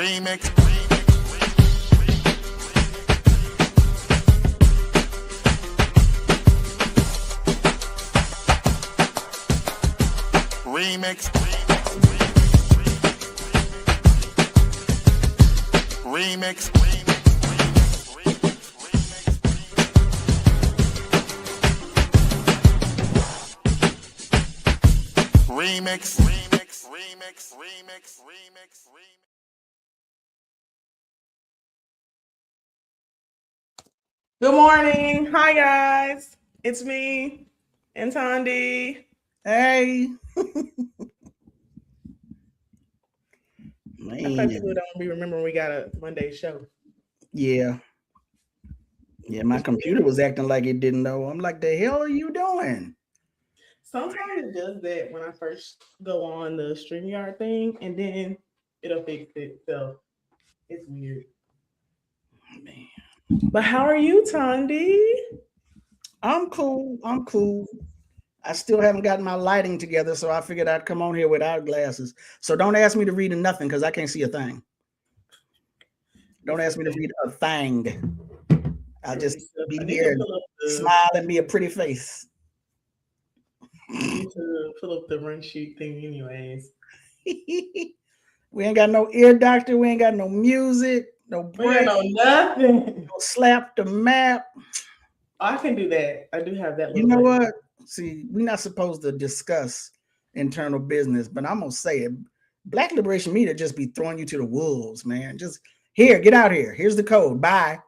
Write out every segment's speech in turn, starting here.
Remix. Remix. Remix. Remix. Remix. Remix. Remix. Remix. Good morning. Hi, guys. It's me and Tondi. Hey. I think people don't be remembering we got a Monday show. Yeah. Yeah, my computer was acting like it didn't know. I'm like, the hell are you doing? Sometimes it does that when I first go on the StreamYard thing, and then it'll fix it. So it's weird. Man. But how are you, Tondi? I'm cool. I still haven't gotten my lighting together, so I figured I'd come on here without glasses. So don't ask me to read nothing because I can't see a thing. Don't ask me to read a thing. I'll just be here, smile, and be a pretty face. I need to pull up the run sheet thing anyways. We ain't got no ear doctor. We ain't got no music, no break. No nothing. No slap the map. I can do that. I do have that. You know what? See, we're not supposed to discuss internal business, but I'm gonna say it. Black Liberation Media just be throwing you to the wolves, man. Just here, get out here. Here's the code. Bye.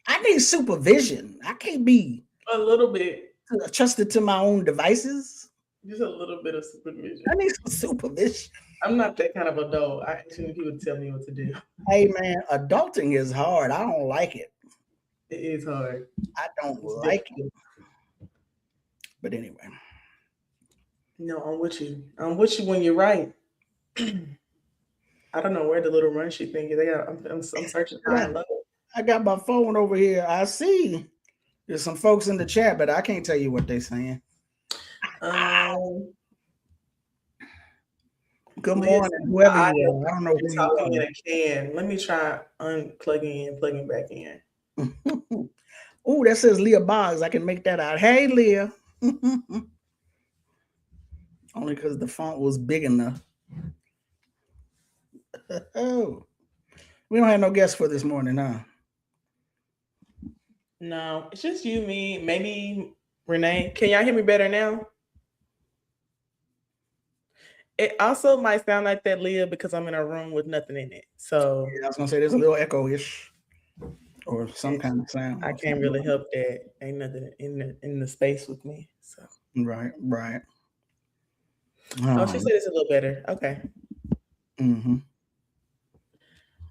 I need supervision. I can't be a little bit trusted to my own devices. Just a little bit of supervision. I need some supervision. I'm not that kind of adult. I actually need people to tell me what to do. Hey man, adulting is hard. I don't like it. It is hard. I don't like it. But anyway. No, I'm with you. I'm with you when you're right. I don't know where the little run sheet thing is. I'm searching high and low. I got my phone over here. I see there's some folks in the chat, but I can't tell you what they're saying. Good morning, whoever you are. I don't know who talking in a can. Let me try unplugging and plugging back in. Oh, that says Leah Boggs. I can make that out. Hey, Leah. Only because the font was big enough. Oh, we don't have no guests for this morning, huh? No, it's just you, me, maybe Renee. Can y'all hear me better now? It also might sound like that, Leah, because I'm in a room with nothing in it. So yeah, I was gonna say there's a little echo-ish or some kind of sound. I can't really help that. Ain't nothing in the space with me. So right. Oh, she said it's a little better. Okay. Mm-hmm.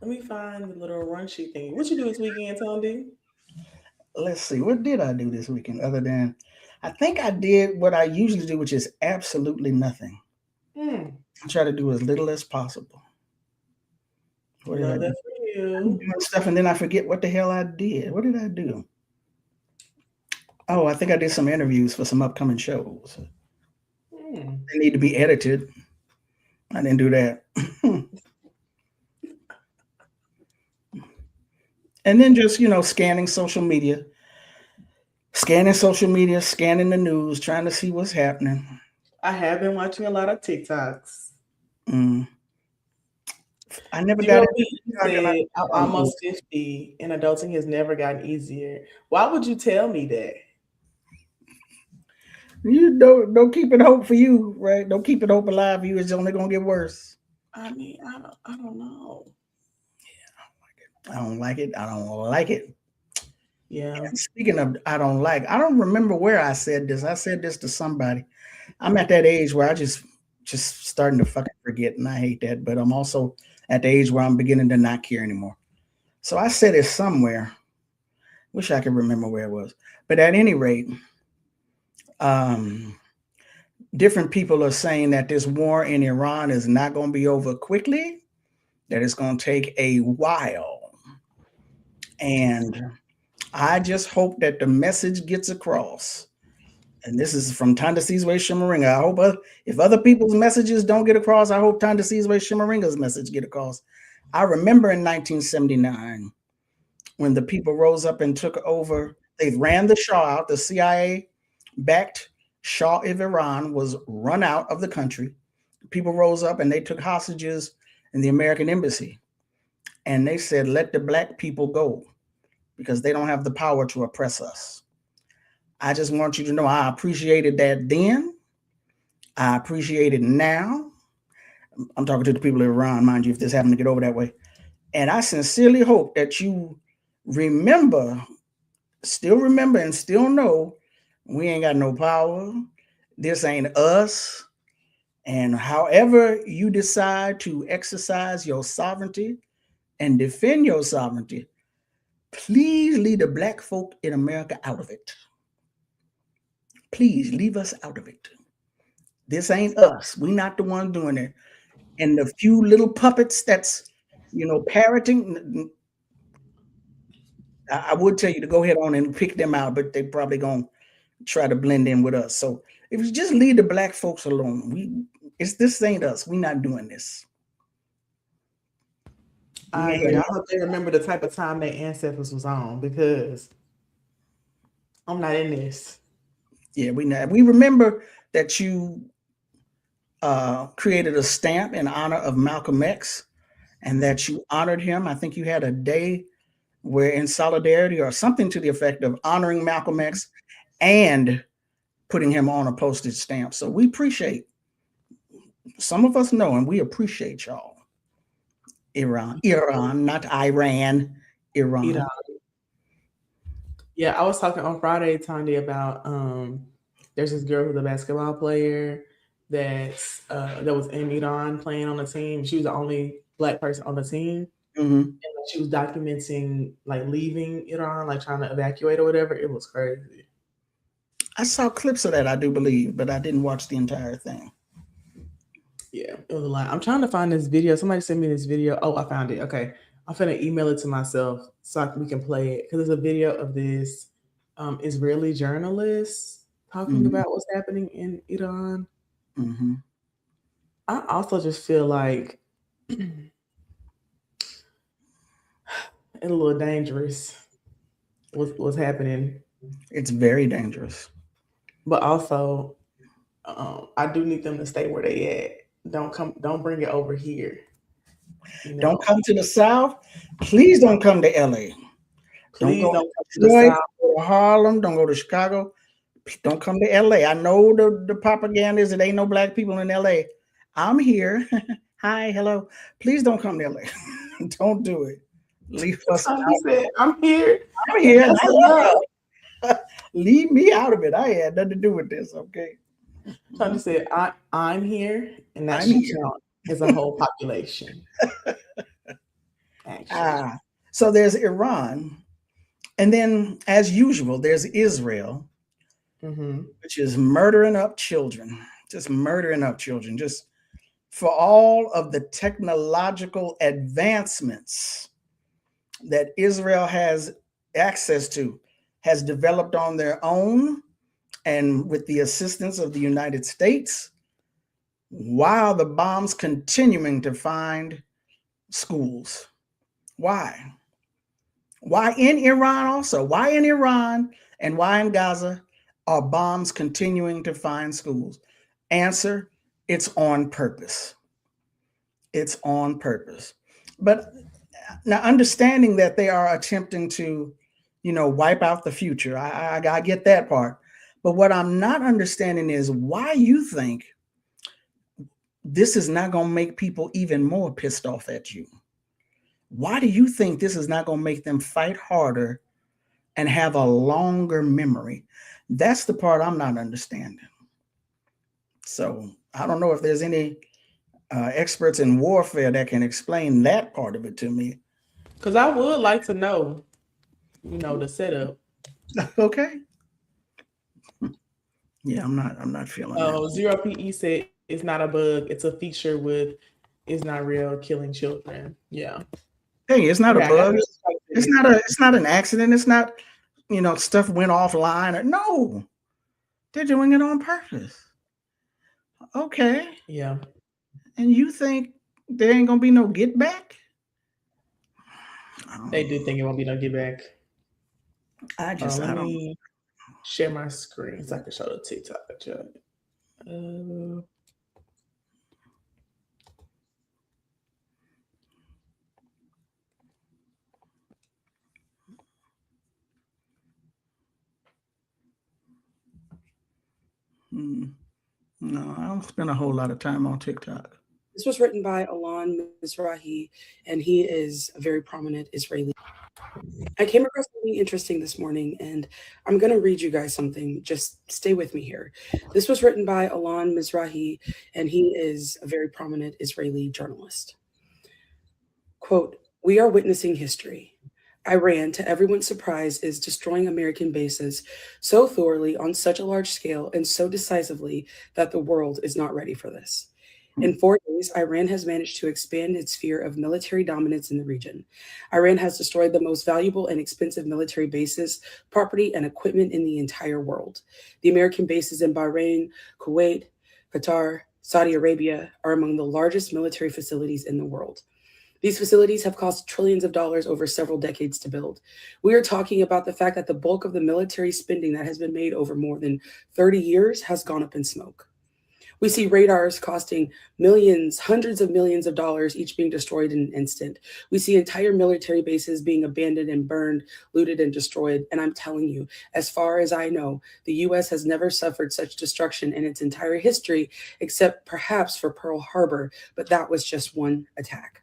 Let me find the little run sheet thing. What you do this weekend, Tondi? Let's see. What did I do this weekend other than I think I did what I usually do, which is absolutely nothing. I try to do as little as possible. What did I do? I'm doing stuff and then I forget what the hell I did. What did I do? Oh, I think I did some interviews for some upcoming shows. They need to be edited. I didn't do that. And then just, scanning social media, scanning the news, trying to see what's happening. I have been watching a lot of TikToks. I never got it. I'm almost 50 and adulting has never gotten easier. Why would you tell me that? You don't keep it hope for you, right? Don't keep it hope alive for you. It's only gonna get worse. I mean, I don't know. Yeah, I don't like it. Yeah. And speaking of I don't remember where I said this. I said this to somebody. I'm at that age where I just starting to fucking forget, and I hate that. But I'm also at the age where I'm beginning to not care anymore. So I said it somewhere. Wish I could remember where it was. But at any rate, different people are saying that this war in Iran is not going to be over quickly, that it's going to take a while. And I just hope that the message gets across And this is from Tonda Sizwe Shimaringa. I hope if other people's messages don't get across, I hope Tonda Sizwe Shimaringa's message get across. I remember in 1979 when the people rose up and took over. They ran the Shah out. The CIA-backed Shah of Iran was run out of the country. People rose up and they took hostages in the American embassy. And they said, let the black people go because they don't have the power to oppress us. I just want you to know I appreciated that then. I appreciate it now. I'm talking to the people of Iran, mind you, if this happened to get over that way. And I sincerely hope that you still remember and still know we ain't got no power. This ain't us. And however you decide to exercise your sovereignty and defend your sovereignty, please leave the black folk in America out of it. Please leave us out of it. This ain't us. We're not the one doing it. And the few little puppets that's, parroting, I would tell you to go ahead on and pick them out, but they probably going to try to blend in with us. So if you just leave the black folks alone, this ain't us. We're not doing this. I agree. I hope they remember the type of time their ancestors was on, because I'm not in this. Yeah, we remember that you created a stamp in honor of Malcolm X and that you honored him. I think you had a day where in solidarity or something to the effect of honoring Malcolm X and putting him on a postage stamp. So we appreciate, some of us know, and we appreciate y'all. Iran, not Iran, Iran. Yeah, I was talking on Friday, Tandy, about there's this girl who's a basketball player that was in Iran playing on the team. She was the only black person on the team. Mm-hmm. And she was documenting like leaving Iran, like trying to evacuate or whatever. It was crazy. I saw clips of that, I do believe, but I didn't watch the entire thing. Yeah, it was a lot. I'm trying to find this video. Somebody sent me this video. Oh, I found it. Okay. I'm finna email it to myself so we can play it, because there's a video of this Israeli journalist talking about what's happening in Iran. Mm-hmm. I also just feel like it's a little dangerous what's happening. It's very dangerous. But also, I do need them to stay where they at. Don't bring it over here. Don't come to the South. Please don't come to LA. Please don't come to Detroit, the South. Go to Harlem. Don't go to Chicago. Don't come to LA. I know the propaganda is that ain't no black people in LA. I'm here. Hi, hello. Please don't come to LA. Don't do it. Leave us out. Said, I'm here. I'm here. Leave me out of it. I had nothing to do with this. Okay. Tony said, I'm here, and that's is a whole population. So there's Iran, and then, as usual, there's Israel, which is murdering up children, just for all of the technological advancements that Israel has access to, has developed on their own and with the assistance of the United States, while the bombs continuing to find schools. Why? Why in Iran also? Why in Iran and why in Gaza are bombs continuing to find schools? Answer, it's on purpose. It's on purpose. But now, understanding that they are attempting to, wipe out the future, I get that part. But what I'm not understanding is why you think this is not going to make people even more pissed off at you. Why do you think this is not going to make them fight harder and have a longer memory? That's the part I'm not understanding. So I don't know if there's any experts in warfare that can explain that part of it to me. Because I would like to know, the setup. Okay. Yeah, I'm not feeling that. Zero PE said it's not a bug, it's a feature with It's Not Real killing children. Yeah. Hey, it's not a bug. It's not an accident. It's not, stuff went offline. No. They're doing it on purpose. Okay. Yeah. And you think there ain't gonna be no get back? They do think it won't be no get back. I Let don't. me share my screen so I can show the TikTok chat. No, I don't spend a whole lot of time on TikTok. This was written by Alon Mizrahi, and he is a very prominent Israeli. I came across something interesting this morning, and I'm going to read you guys something. Just stay with me here. This was written by Alon Mizrahi, and he is a very prominent Israeli journalist. Quote, "We are witnessing history. Iran, to everyone's surprise, is destroying American bases so thoroughly on such a large scale and so decisively that the world is not ready for this. In 4 days, Iran has managed to expand its sphere of military dominance in the region. Iran has destroyed the most valuable and expensive military bases, property, and equipment in the entire world. The American bases in Bahrain, Kuwait, Qatar, Saudi Arabia are among the largest military facilities in the world. These facilities have cost trillions of dollars over several decades to build. We are talking about the fact that the bulk of the military spending that has been made over more than 30 years has gone up in smoke. We see radars costing millions, hundreds of millions of dollars, each being destroyed in an instant. We see entire military bases being abandoned and burned, looted and destroyed. And I'm telling you, as far as I know, the US has never suffered such destruction in its entire history, except perhaps for Pearl Harbor, but that was just one attack.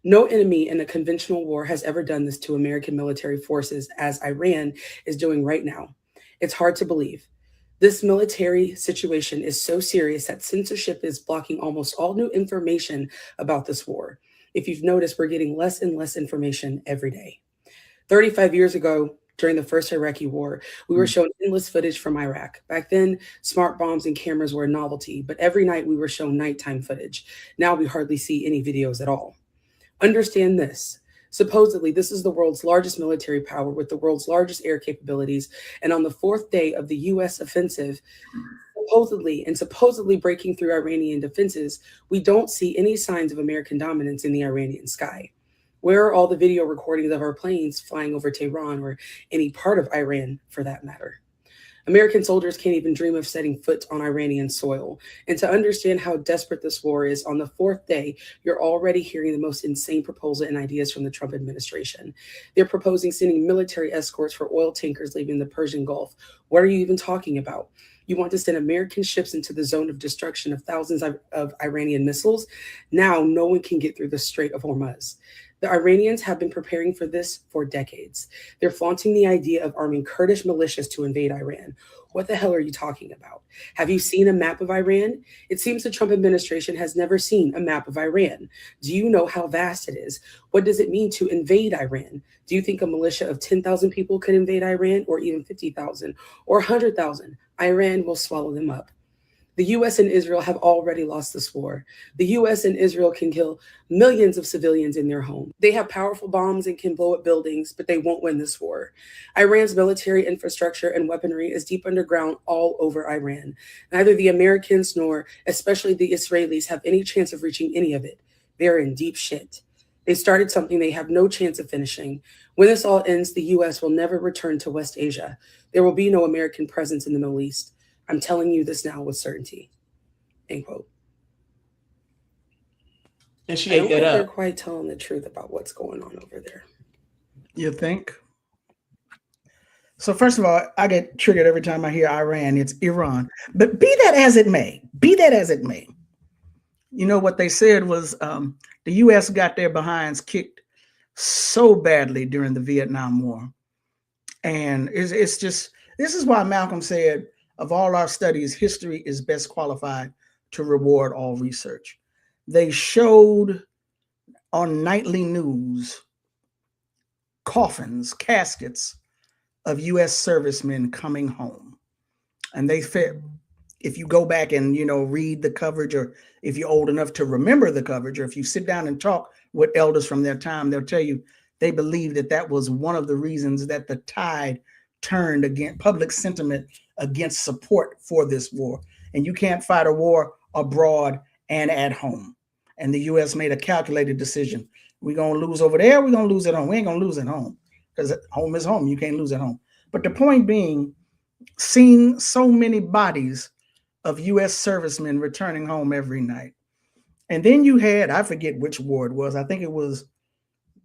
No enemy in a conventional war has ever done this to American military forces as Iran is doing right now. It's hard to believe. This military situation is so serious that censorship is blocking almost all new information about this war. If you've noticed, we're getting less and less information every day. 35 years ago, during the first Iraqi war, we were shown endless footage from Iraq. Back then, smart bombs and cameras were a novelty, but every night we were shown nighttime footage. Now we hardly see any videos at all. Understand this. Supposedly, this is the world's largest military power with the world's largest air capabilities. And on the 4th day of the US offensive, supposedly breaking through Iranian defenses, we don't see any signs of American dominance in the Iranian sky. Where are all the video recordings of our planes flying over Tehran or any part of Iran for that matter? American soldiers can't even dream of setting foot on Iranian soil. And to understand how desperate this war is, on the 4th day, you're already hearing the most insane proposal and ideas from the Trump administration. They're proposing sending military escorts for oil tankers leaving the Persian Gulf. What are you even talking about? You want to send American ships into the zone of destruction of thousands of Iranian missiles? Now no one can get through the Strait of Hormuz. The Iranians have been preparing for this for decades. They're flaunting the idea of arming Kurdish militias to invade Iran. What the hell are you talking about? Have you seen a map of Iran? It seems the Trump administration has never seen a map of Iran. Do you know how vast it is? What does it mean to invade Iran? Do you think a militia of 10,000 people could invade Iran, or even 50,000 or 100,000? Iran will swallow them up. The US and Israel have already lost this war. The US and Israel can kill millions of civilians in their home. They have powerful bombs and can blow up buildings, but they won't win this war. Iran's military infrastructure and weaponry is deep underground all over Iran. Neither the Americans nor especially the Israelis have any chance of reaching any of it. They're in deep shit. They started something they have no chance of finishing. When this all ends, the US will never return to West Asia. There will be no American presence in the Middle East. I'm telling you this now with certainty. End quote. And she I don't ate that think they're up. quite telling the truth about what's going on over there. You think? So first of all, I get triggered every time I hear Iran. It's Iran. But be that as it may, you know what they said was the U.S. got their behinds kicked so badly during the Vietnam War. And it's just, this is why Malcolm said, of all our studies, history is best qualified to reward all research. They showed on nightly news coffins, caskets of U.S. servicemen coming home. And they fit, if you go back and, read the coverage, or if you're old enough to remember the coverage, or if you sit down and talk with elders from their time, they'll tell you they believe that was one of the reasons that the tide turned against public sentiment against support for this war. And you can't fight a war abroad and at home. And the U.S. made a calculated decision. We're going to lose over there. We're going to lose at home. We ain't going to lose at home because home is home. You can't lose at home. But the point being, seeing so many bodies of U.S. servicemen returning home every night. And then you had, I forget which war it was. I think it was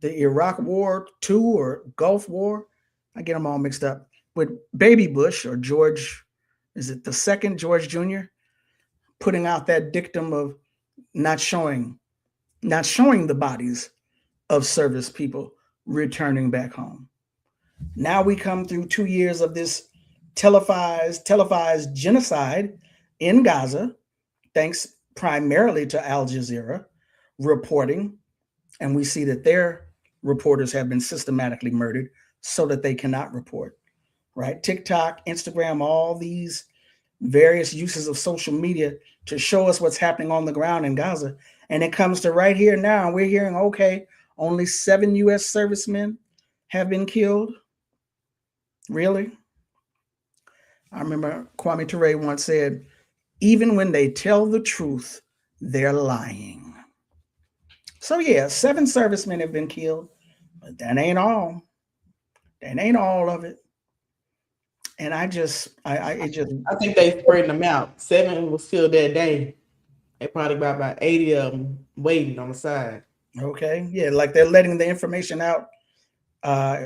the Iraq War II or Gulf War. I get them all mixed up with Baby Bush or George, is it the second George Jr., putting out that dictum of not showing the bodies of service people returning back home. Now we come through 2 years of this televised genocide in Gaza, thanks primarily to Al Jazeera reporting, and we see that their reporters have been systematically murdered so that they cannot report, right? TikTok, Instagram, all these various uses of social media to show us what's happening on the ground in Gaza. And it comes to right here now, and we're hearing, okay, only 7 U.S. servicemen have been killed. Really? I remember Kwame Ture once said, even when they tell the truth, they're lying. So yeah, 7 servicemen have been killed, but that ain't all. That ain't all of it. And I think they spread them out. 7 was killed that day. They probably got about 80 of them waiting on the side. Okay, yeah, like they're letting the information out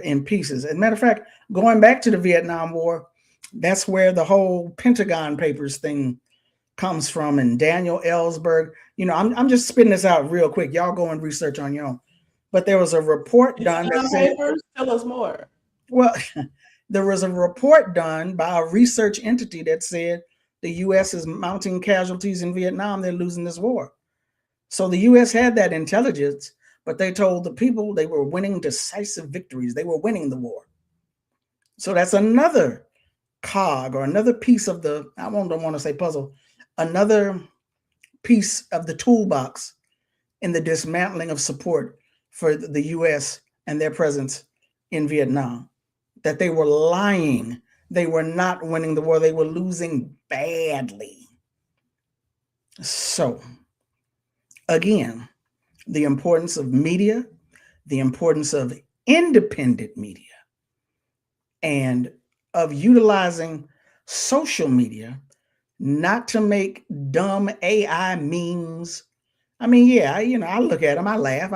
in pieces. As a matter of fact, going back to the Vietnam War, that's where the whole Pentagon Papers thing comes from, and Daniel Ellsberg. You know, I'm just spitting this out real quick. Y'all go and research on your own. But there was a report done that said, tell us more. Well, there was a report done by a research entity that said the U.S. is mounting casualties in Vietnam. They're losing this war. So the U.S. had that intelligence, but they told the people they were winning decisive victories. They were winning the war. So that's another cog or another piece of the, I don't want to say puzzle, another piece of the toolbox in the dismantling of support for the U.S. and their presence in Vietnam, that they were lying. They were not winning the war. They were losing badly. So, again, the importance of media, the importance of independent media, and of utilizing social media not to make dumb AI memes. I mean, yeah, I look at them, I laugh.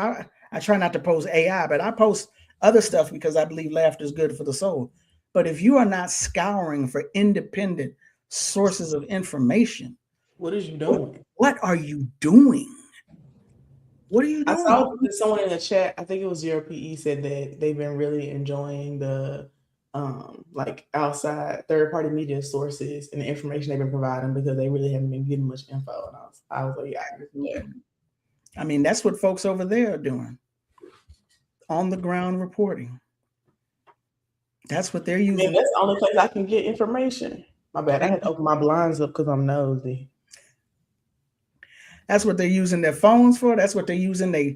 I try not to post AI, but I post other stuff because I believe laughter is good for the soul. But if you are not scouring for independent sources of information, what is you doing? What are you doing? What are you doing? I saw someone in the chat, I think it was ZeroPE, said that they've been really enjoying the like outside third-party media sources and the information they've been providing because they really haven't been getting much info. And I was like, yeah. I mean, that's what folks over there are doing. On the ground reporting. That's what they're using. That's the only place I can get information. My bad. I had to open my blinds up because I'm nosy. That's what they're using their phones for. That's what they're using their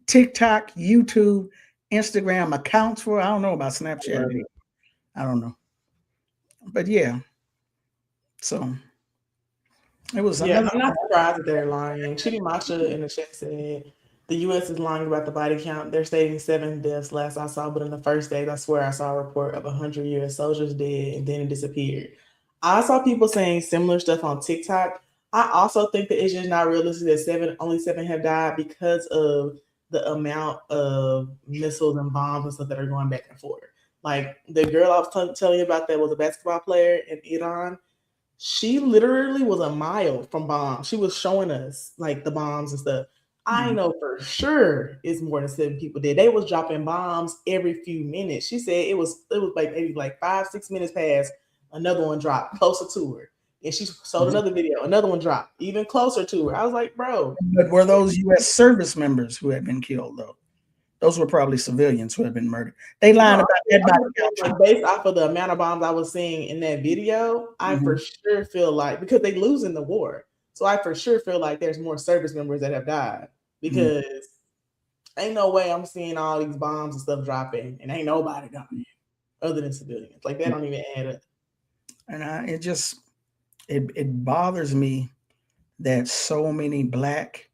TikTok, YouTube, Instagram accounts for. I don't know about Snapchat. Right. I don't know. But yeah. So it was. Yeah, I'm not surprised that they're lying. Chidi Masha in the chat said the U.S. is lying about the body count. They're stating 7 deaths last I saw, but in the first days, I swear I saw a report of 100 U.S. soldiers dead and then it disappeared. I saw people saying similar stuff on TikTok. I also think that it's just not realistic that only 7 have died because of the amount of missiles and bombs and stuff that are going back and forth. Like the girl I was telling you about that was a basketball player in Iran. She literally was a mile from bombs. She was showing us like the bombs and stuff. I know for sure it's more than 7 people dead. They was dropping bombs every few minutes. She said it was like maybe like 5-6 minutes past, another one dropped closer to her. And she showed another video, another one dropped even closer to her. I was like, bro. But were those U.S. service members who had been killed though? Those were probably civilians who had been murdered. They lied about that. Like based off of the amount of bombs I was seeing in that video, I for sure feel like, because they lose in the war. So I for sure feel like there's more service members that have died because ain't no way I'm seeing all these bombs and stuff dropping and ain't nobody dying other than civilians. Like that don't even add up. And it bothers me that so many Black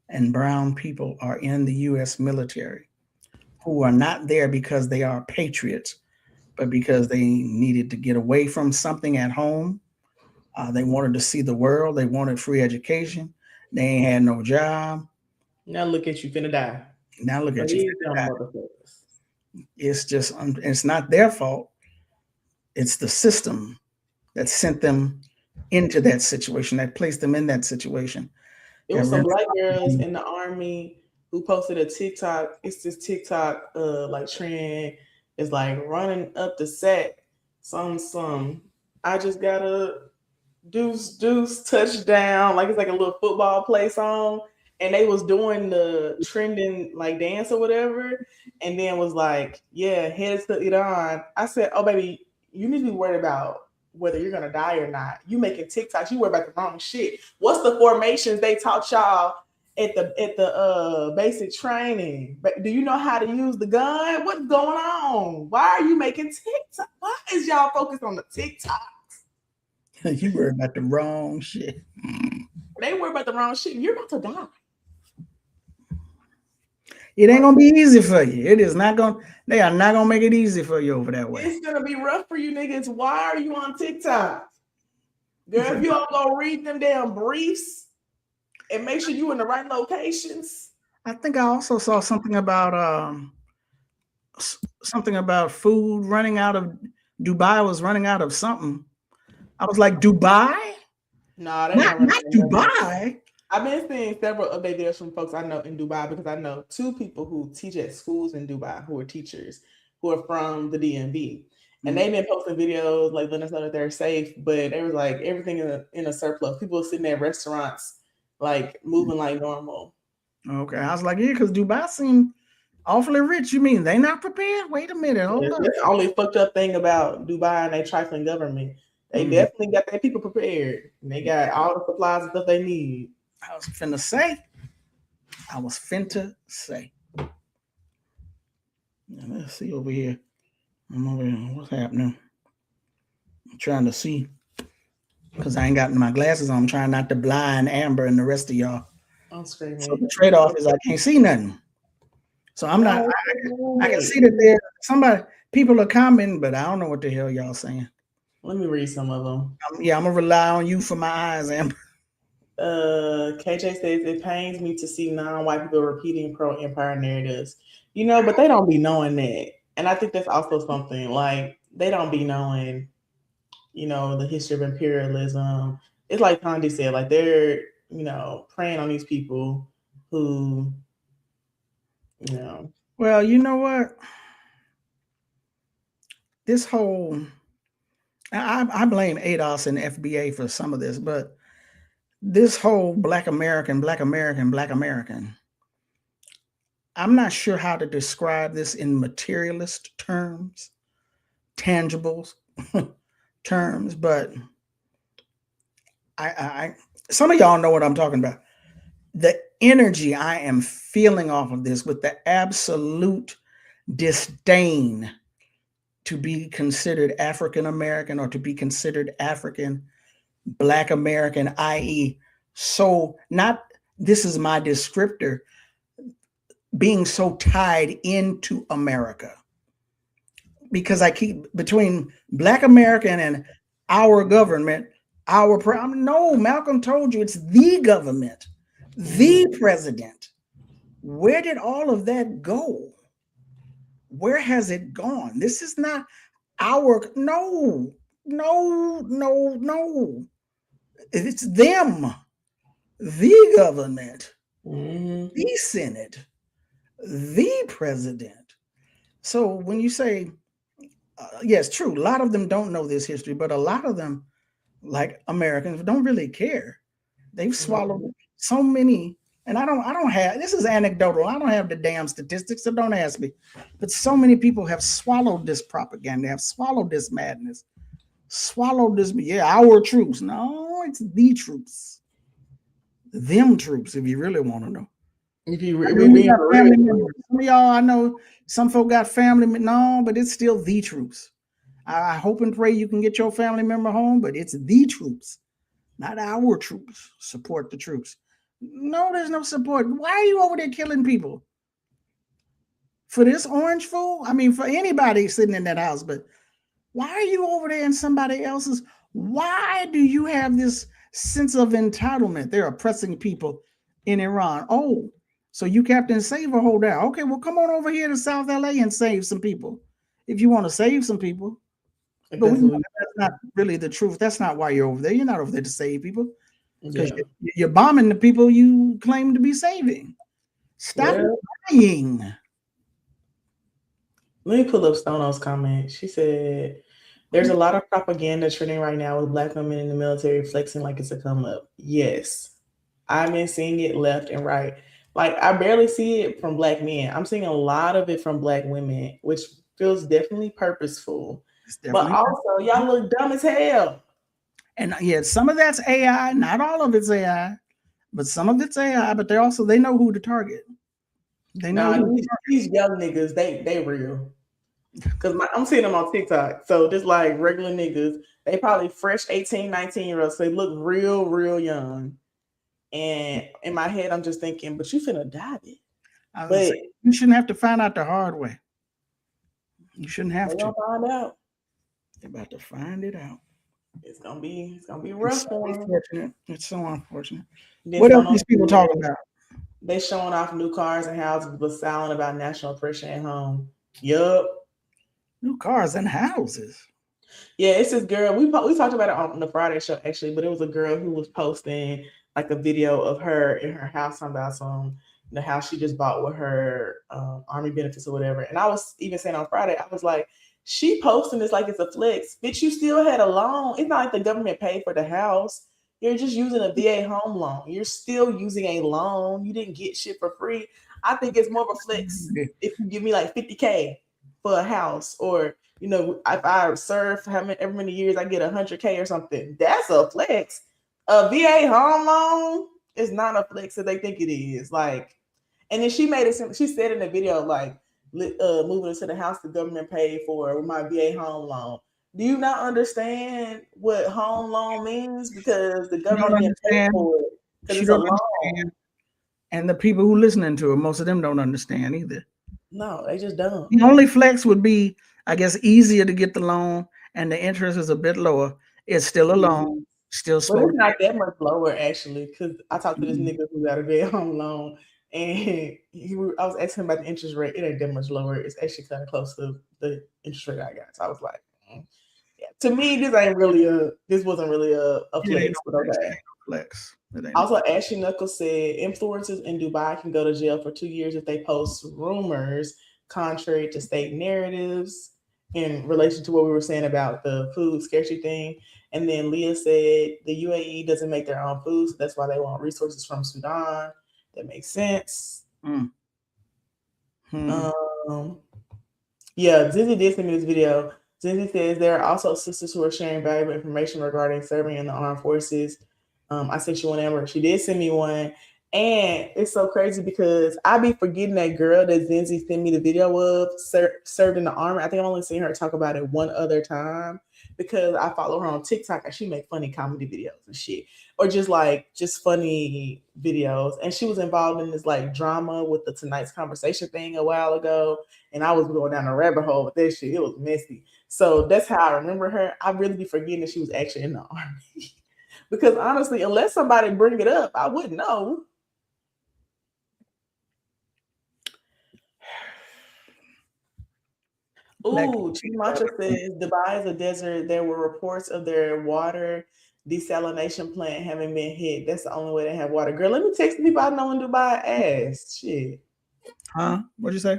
and brown people are in the U.S. military who are not there because they are patriots, but because they needed to get away from something at home. They wanted to see the world. They wanted free education. They ain't had no job. Now look at you, finna die. Now look at These you. dumb motherfuckers. It's just, it's not their fault. It's the system that sent them into that situation, that placed them in that situation. It was some Black girls in the Army who posted a TikTok. It's this TikTok like trend. It's like running up the set. Some. I just got a deuce touchdown. Like it's like a little football play song. And they was doing the trending like dance or whatever. And then was like, yeah, heads to Iran. I said, oh baby, you need to be worried about whether you're gonna die or not. You making TikToks, you worry about the wrong shit. What's the formations they taught y'all at the basic training? Do you know how to use the gun? What's going on? Why are you making TikTok? Why is y'all focused on the TikTok? You worry about the wrong shit. They worry about the wrong shit. You're about to die. It ain't gonna be easy for you. It is not gonna. They are not gonna make it easy for you over that way. It's gonna be rough for you niggas. Why are you on TikTok? Girl, if you all go read them damn briefs and make sure you in the right locations. I think I also saw something about food running out of Dubai was running out of something. I was like, Dubai? No, they not Dubai. I've been seeing several update videos from folks I know in Dubai because I know 2 people who teach at schools in Dubai who are teachers who are from the DMV. And they've been posting videos like letting us know that they're safe, but they was like everything in a surplus. People sitting at restaurants like moving like normal. Okay, I was like, yeah, because Dubai seemed awfully rich. You mean they not prepared? Wait a minute. Hold up. That's the only fucked up thing about Dubai and their trifling government. They definitely got their people prepared. And they got all the supplies and stuff they need. I was finna say. Now, let's see over here. I'm over here. What's happening? I'm trying to see. Because I ain't got my glasses on. I'm trying not to blind Amber and the rest of y'all. I'm screaming. So the trade-off is I can't see nothing. So I'm not, I can see that people are commenting, but I don't know what the hell y'all saying. Let me read some of them. I'm gonna rely on you for my eyes, Amber. KJ says it pains me to see non-white people repeating pro-empire narratives. But they don't be knowing that. And I think that's also something like they don't be knowing, the history of imperialism. It's like Condi said, like they're, preying on these people who, Well, you know what? This whole, I blame ADOS and FBA for some of this, but this whole Black American, I'm not sure how to describe this in materialist terms, tangibles terms, but I some of y'all know what I'm talking about. The energy I am feeling off of this with the absolute disdain to be considered African American or to be considered African Black American, i.e., so not this is my descriptor, being so tied into America. Because I keep between Black American and our government, no, Malcolm told you it's the government, the president. Where did all of that go? Where has it gone? This is not no. It's them, the government, the Senate, the president. So when you say, yes, true, a lot of them don't know this history, but a lot of them, like Americans, don't really care. They've swallowed so many, and I don't have, this is anecdotal. I don't have the damn statistics, so don't ask me. But so many people have swallowed this propaganda, have swallowed this madness, swallowed this, our troops. No, it's the troops. Them troops, if you really want to know. If you family members. Some of y'all, I know some folk got family, no, but it's still the troops. I hope and pray you can get your family member home, but it's the troops, not our troops. Support the troops. No, there's no support. Why are you over there killing people? For this orange fool? I mean, for anybody sitting in that house, but why are you over there in somebody else's? Why do you have this sense of entitlement? They're oppressing people in Iran. Oh, so you Captain Save or hold out. Okay, well, come on over here to South LA and save some people. If you want to save some people. But we know that's not really the truth. That's not why you're over there. You're not over there to save people. Because you're bombing the people you claim to be saving. Stop lying. Let me pull up Stono's comment. She said, there's a lot of propaganda trending right now with Black women in the military flexing like it's a come up. Yes. I've been seeing it left and right. Like, I barely see it from Black men. I'm seeing a lot of it from Black women, which feels definitely purposeful. But also, y'all look dumb as hell. And yeah, some of that's AI. Not all of it's AI, but some of it's AI. But they know who to target. They know these young niggas. They real. Because I'm seeing them on TikTok. So just like regular niggas, they probably fresh 18, 19-year-olds. So they look real, real young. And in my head, I'm just thinking, but you finna die, bitch. But you shouldn't have to find out the hard way. You shouldn't have to find out. They're about to find it out. It's gonna be rough for them. It's so unfortunate. What else these people talking about? They showing off new cars and houses, but silent about national oppression at home. Yup. New cars and houses. Yeah, it's this girl. We talked about it on the Friday show actually, but it was a girl who was posting like a video of her in her house about the house she just bought with her army benefits or whatever. And I was even saying on Friday, I was like, she posting this like it's a flex. Bitch, you still had a loan. It's not like the government paid for the house. You're just using a VA home loan. You're still using a loan. You didn't get shit for free. I think it's more of a flex if you give me like $50K for a house, or if I serve however many years, I get $100K or something. That's a flex. A VA home loan is not a flex that they think it is. Like, and then she made it. She said in the video, like, moving into the house the government paid for with my VA home loan. Do you not understand what home loan means? Because the government didn't pay for it. Because it's a loan. And the people who listening to it, most of them don't understand either. No, they just don't. The only flex would be, I guess, easier to get the loan, and the interest is a bit lower. It's still a loan, still slow. But it's not that much lower, actually, because I talked to this nigga who got a VA home loan, and I was asking him about the interest rate. It ain't that much lower. It's actually kind of close to the interest rate I got. So I was like, yeah. To me, this wasn't really a flex, but okay. Flex. Also, Ashley Knuckles said influencers in Dubai can go to jail for 2 years if they post rumors contrary to state narratives in relation to what we were saying about the food scarcity thing. And then Leah said the UAE doesn't make their own food, so that's why they want resources from Sudan. That makes sense. Yeah, Zinzi did send me this video. Zinzi says there are also sisters who are sharing valuable information regarding serving in the armed forces. I sent you one, Amber. She did send me one. And it's so crazy because I be forgetting that girl that Zinzi sent me the video of served in the army. I think I've only seen her talk about it one other time because I follow her on TikTok and she make funny comedy videos and shit. Or just funny videos. And she was involved in this like drama with the Tonight's Conversation thing a while ago. And I was going down a rabbit hole with this shit. It was messy. So that's how I remember her. I really be forgetting that she was actually in the army. Because honestly, unless somebody bring it up, I wouldn't know. Ooh, Chimacha says Dubai is a desert. There were reports of their water desalination plant having been hit. That's the only way they have water. Girl, let me text the people I know in Dubai. Ass shit. Huh? What'd you say?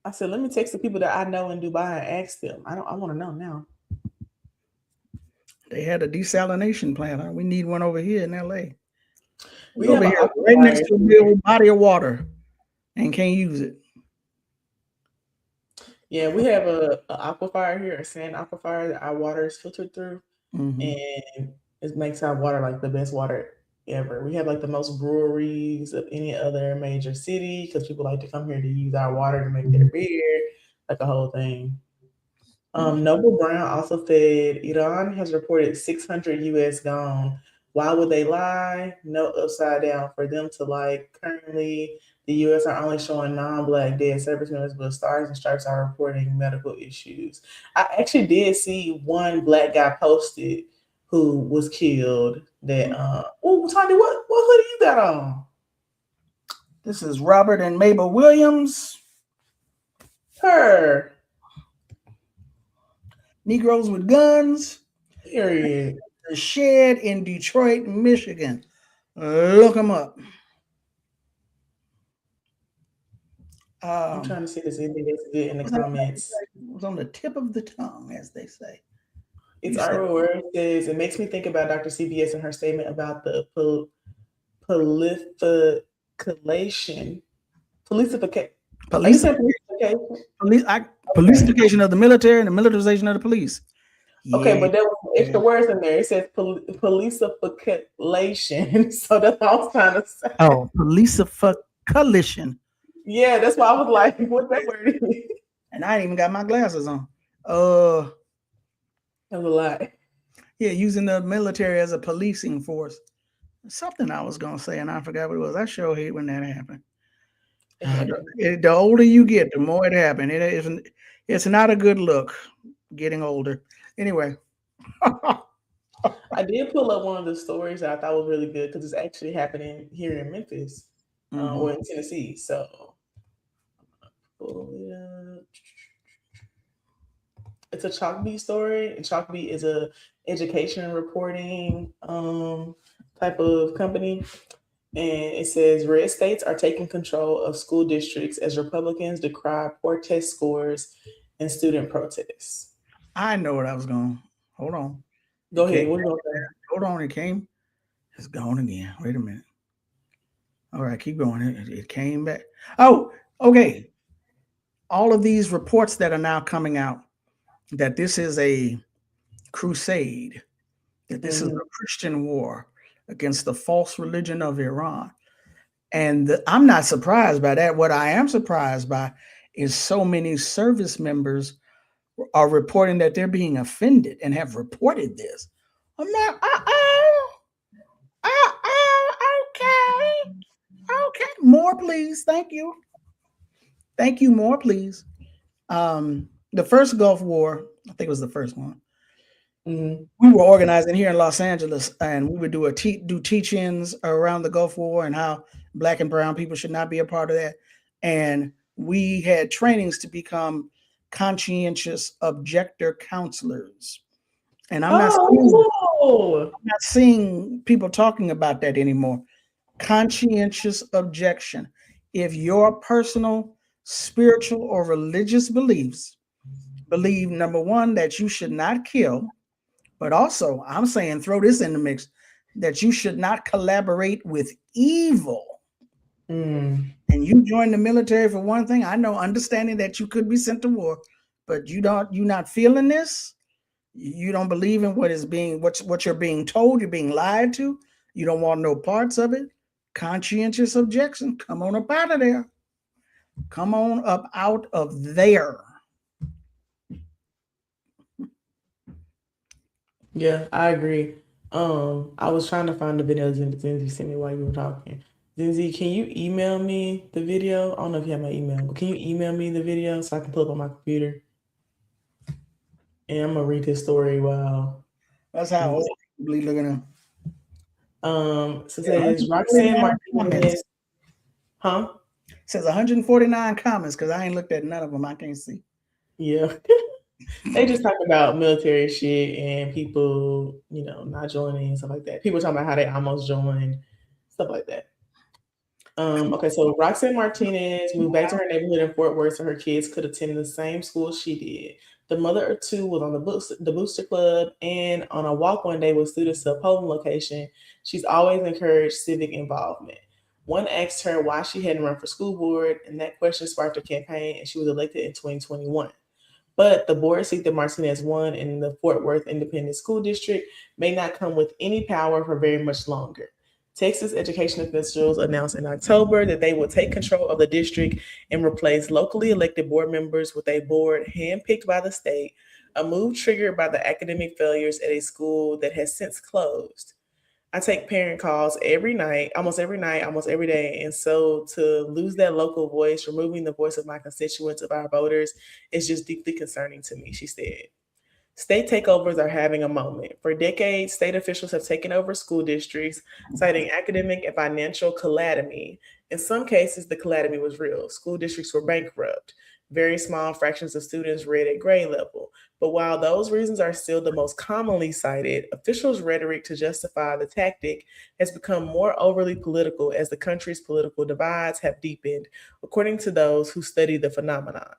I said, let me text the people that I know in Dubai and ask them. I want to know now. They had a desalination plant. Huh? We need one over here in LA. We over here right next to a real body of water and can't use it. Yeah, we have a aquifer here, a sand aquifer that our water is filtered through, and it makes our water like the best water ever. We have like the most breweries of any other major city because people like to come here to use our water to make their beer, like a whole thing. Noble Brown also said Iran has reported 600 U.S. gone. Why would they lie? No upside down for them to like. Currently, the U.S. are only showing non-black dead service members, but Stars and Stripes are reporting medical issues. I actually did see one black guy posted who was killed. That oh, Tony, what hoodie you got on? This is Robert and Mabel Williams. Her. Negroes with Guns. Period. The Shed in Detroit, Michigan. Look them up. I'm trying to see this anything that's good in the comments. It was on the tip of the tongue, as they say. It's our word says it makes me think about Dr. CBS and her statement about the police Policification of the military and the militarization of the police. Okay, but there was extra words in there. It says policification. So that's what I was trying to say. Oh, policification. Yeah, that's why I was like, what that word is. And I ain't even got my glasses on. That was a lot. Yeah, using the military as a policing force. Something I was gonna say, and I forgot what it was. I sure hate when that happened. The older you get, the more it happens. It's not a good look getting older. Anyway. I did pull up one of the stories that I thought was really good because it's actually happening here in Memphis or in Tennessee. So pull it up. It's a Chalkbeat story, and Chalkbeat is a education reporting type of company. And it says red states are taking control of school districts as Republicans decry poor test scores and student protests. I know what I was going. Hold on. Go ahead. Hold on. It came. It's gone again. Wait a minute. All right, keep going. It came back. Oh, okay. All of these reports that are now coming out that this is a crusade, that this is a Christian war against the false religion of Iran. And I'm not surprised by that. What I am surprised by is so many service members are reporting that they're being offended and have reported this. I'm not, okay. More, please. Thank you. More, please. The first Gulf War, I think it was the first one. We were organizing here in Los Angeles, and we would do teach-ins around the Gulf War and how Black and brown people should not be a part of that. And we had trainings to become conscientious objector counselors. And I'm not seeing people talking about that anymore. Conscientious objection. If your personal, spiritual, or religious beliefs believe, number one, that you should not kill, but also, I'm saying, throw this in the mix, that you should not collaborate with evil. And you join the military for one thing. I know, understanding that you could be sent to war, but you're not feeling this. You don't believe in what you're being told. You're being lied to. You don't want no parts of it. Conscientious objection. Come on up out of there. Come on up out of there. Yeah, I agree. I was trying to find the videos and Zinzi sent me while you were talking. Zinzi, can you email me the video? I don't know if you have my email, but can you email me the video so I can pull up on my computer? And I'm gonna read this story while. That's how old people looking at. So it says Roxanne Martinez. Huh? It says 149 comments because I ain't looked at none of them. I can't see. Yeah. They just talk about military shit and people, not joining and stuff like that. People talking about how they almost joined, stuff like that. Okay, so Roxanne Martinez moved back to her neighborhood in Fort Worth so her kids could attend the same school she did. The mother of two was on the Booster Club and on a walk one day with students to a polling location. She's always encouraged civic involvement. One asked her why she hadn't run for school board, and that question sparked her campaign, and she was elected in 2021. But the board seat that Martinez won in the Fort Worth Independent School District may not come with any power for very much longer. Texas education officials announced in October that they will take control of the district and replace locally elected board members with a board handpicked by the state a move triggered by the academic failures at a school that has since closed. I take parent calls every night, almost every day. And so to lose that local voice, removing the voice of my constituents, of our voters, is just deeply concerning to me, she said. State takeovers are having a moment. For decades, state officials have taken over school districts, citing academic and financial calamity. In some cases, the calamity was real. School districts were bankrupt. Very small fractions of students read at grade level. But while those reasons are still the most commonly cited, officials' rhetoric to justify the tactic has become more overly political as the country's political divides have deepened, according to those who study the phenomenon.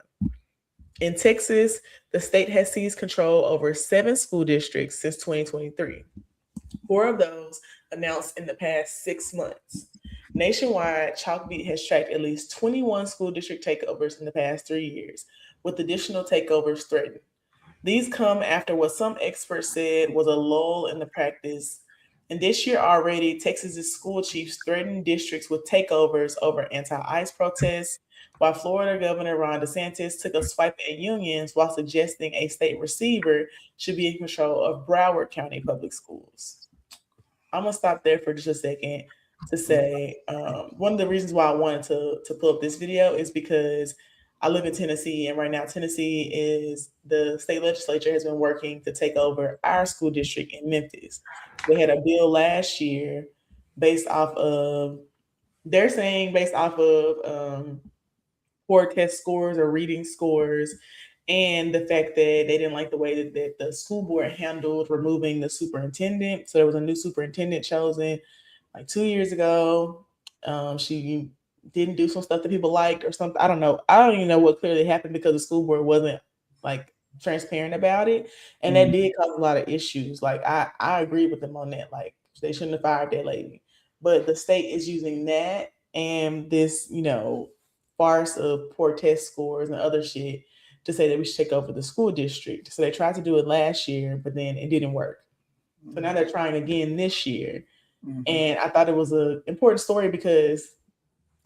In Texas, the state has seized control over 7 school districts since 2023. 4 of those announced in the past 6 months. Nationwide, Chalkbeat has tracked at least 21 school district takeovers in the past 3 years, with additional takeovers threatened. These come after what some experts said was a lull in the practice. And this year already, Texas's school chiefs threatened districts with takeovers over anti-ICE protests, while Florida Governor Ron DeSantis took a swipe at unions while suggesting a state receiver should be in control of Broward County Public Schools. I'm going to stop there for just a second to say one of the reasons why I wanted to pull up this video is because I live in Tennessee, and right now Tennessee is the state legislature has been working to take over our school district in Memphis. They had a bill last year based off of, they're saying based off of poor test scores or reading scores, and the fact that they didn't like the way that the school board handled removing the superintendent. So there was a new superintendent chosen like 2 years ago. She didn't do some stuff that people liked or something. I don't know. I don't even know what clearly happened because the school board wasn't like transparent about it. And that did cause a lot of issues. Like I agree with them on that. Like they shouldn't have fired that lady. But the state is using that and this, farce of poor test scores and other shit to say that we should take over the school district. So they tried to do it last year, but then it didn't work. So now they're trying again this year. And I thought it was an important story because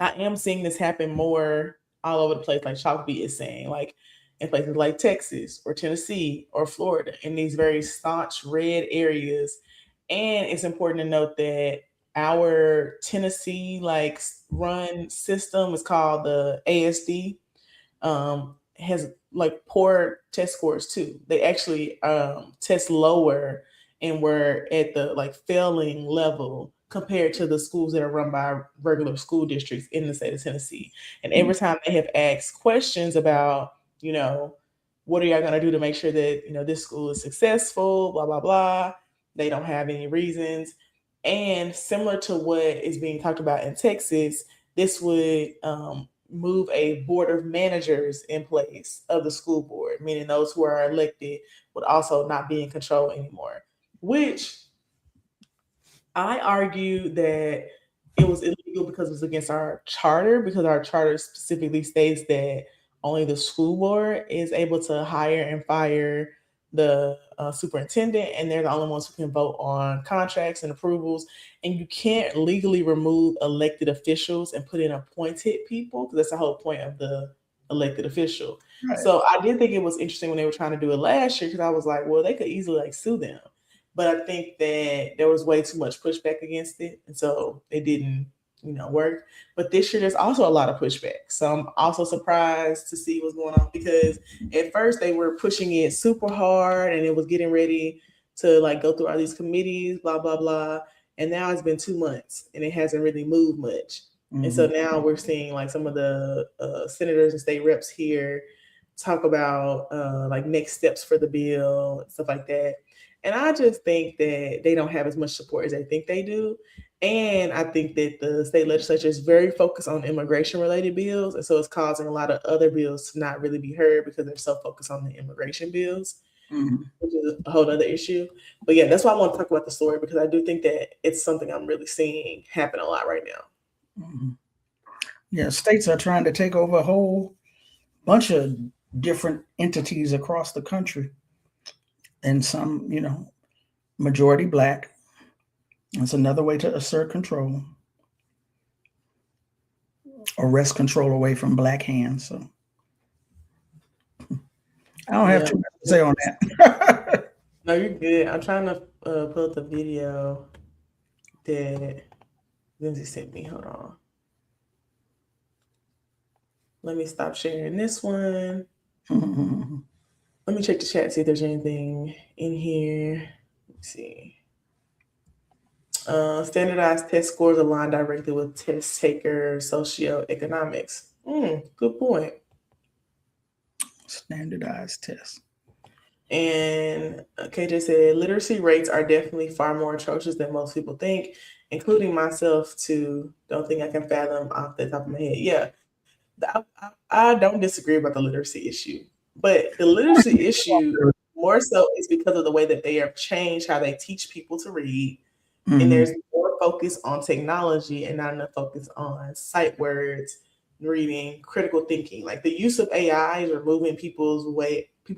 I am seeing this happen more all over the place, like Chalkbeat is saying, like in places like Texas or Tennessee or Florida, in these very staunch red areas. And it's important to note that our Tennessee run system is called the ASD, has like poor test scores too. They actually test lower and we're at the failing level compared to the schools that are run by regular school districts in the state of Tennessee. And every time they have asked questions about, what are y'all going to do to make sure that, this school is successful, blah, blah, blah. They don't have any reasons. And similar to what is being talked about in Texas, this would move a board of managers in place of the school board, meaning those who are elected would also not be in control anymore, which I argue that it was illegal because it was against our charter, because our charter specifically states that only the school board is able to hire and fire the superintendent, and they're the only ones who can vote on contracts and approvals. And you can't legally remove elected officials and put in appointed people, because that's the whole point of the elected official. Right. So I did think it was interesting when they were trying to do it last year, because I was like, well, they could easily sue them. But I think that there was way too much pushback against it. And so it didn't, work. But this year, there's also a lot of pushback. So I'm also surprised to see what's going on, because at first they were pushing it super hard and it was getting ready to go through all these committees, blah, blah, blah. And now it's been 2 months and it hasn't really moved much. And so now we're seeing some of the senators and state reps here talk about next steps for the bill and stuff like that. And I just think that they don't have as much support as they think they do. And I think that the state legislature is very focused on immigration-related bills. And so it's causing a lot of other bills to not really be heard because they're so focused on the immigration bills, which is a whole other issue. But yeah, that's why I want to talk about the story, because I do think that it's something I'm really seeing happen a lot right now. Yeah, states are trying to take over a whole bunch of different entities across the country. And some, majority Black. It's another way to assert control or wrest control away from Black hands. So I don't have Yeah. too much to say on that. No, you're good. I'm trying to pull up the video that Lindsay sent me. Hold on. Let me stop sharing this one. Let me check the chat, see if there's anything in here. Let's see. Standardized test scores align directly with test taker socioeconomics. Good point. Standardized tests. And KJ said literacy rates are definitely far more atrocious than most people think, including myself too. Don't think I can fathom off the top of my head. Yeah, I don't disagree about the literacy issue, but the literacy issue more so is because of the way that they have changed how they teach people to read. And there's more focus on technology and not enough focus on sight words, reading, critical thinking. Like the use of AI is removing people's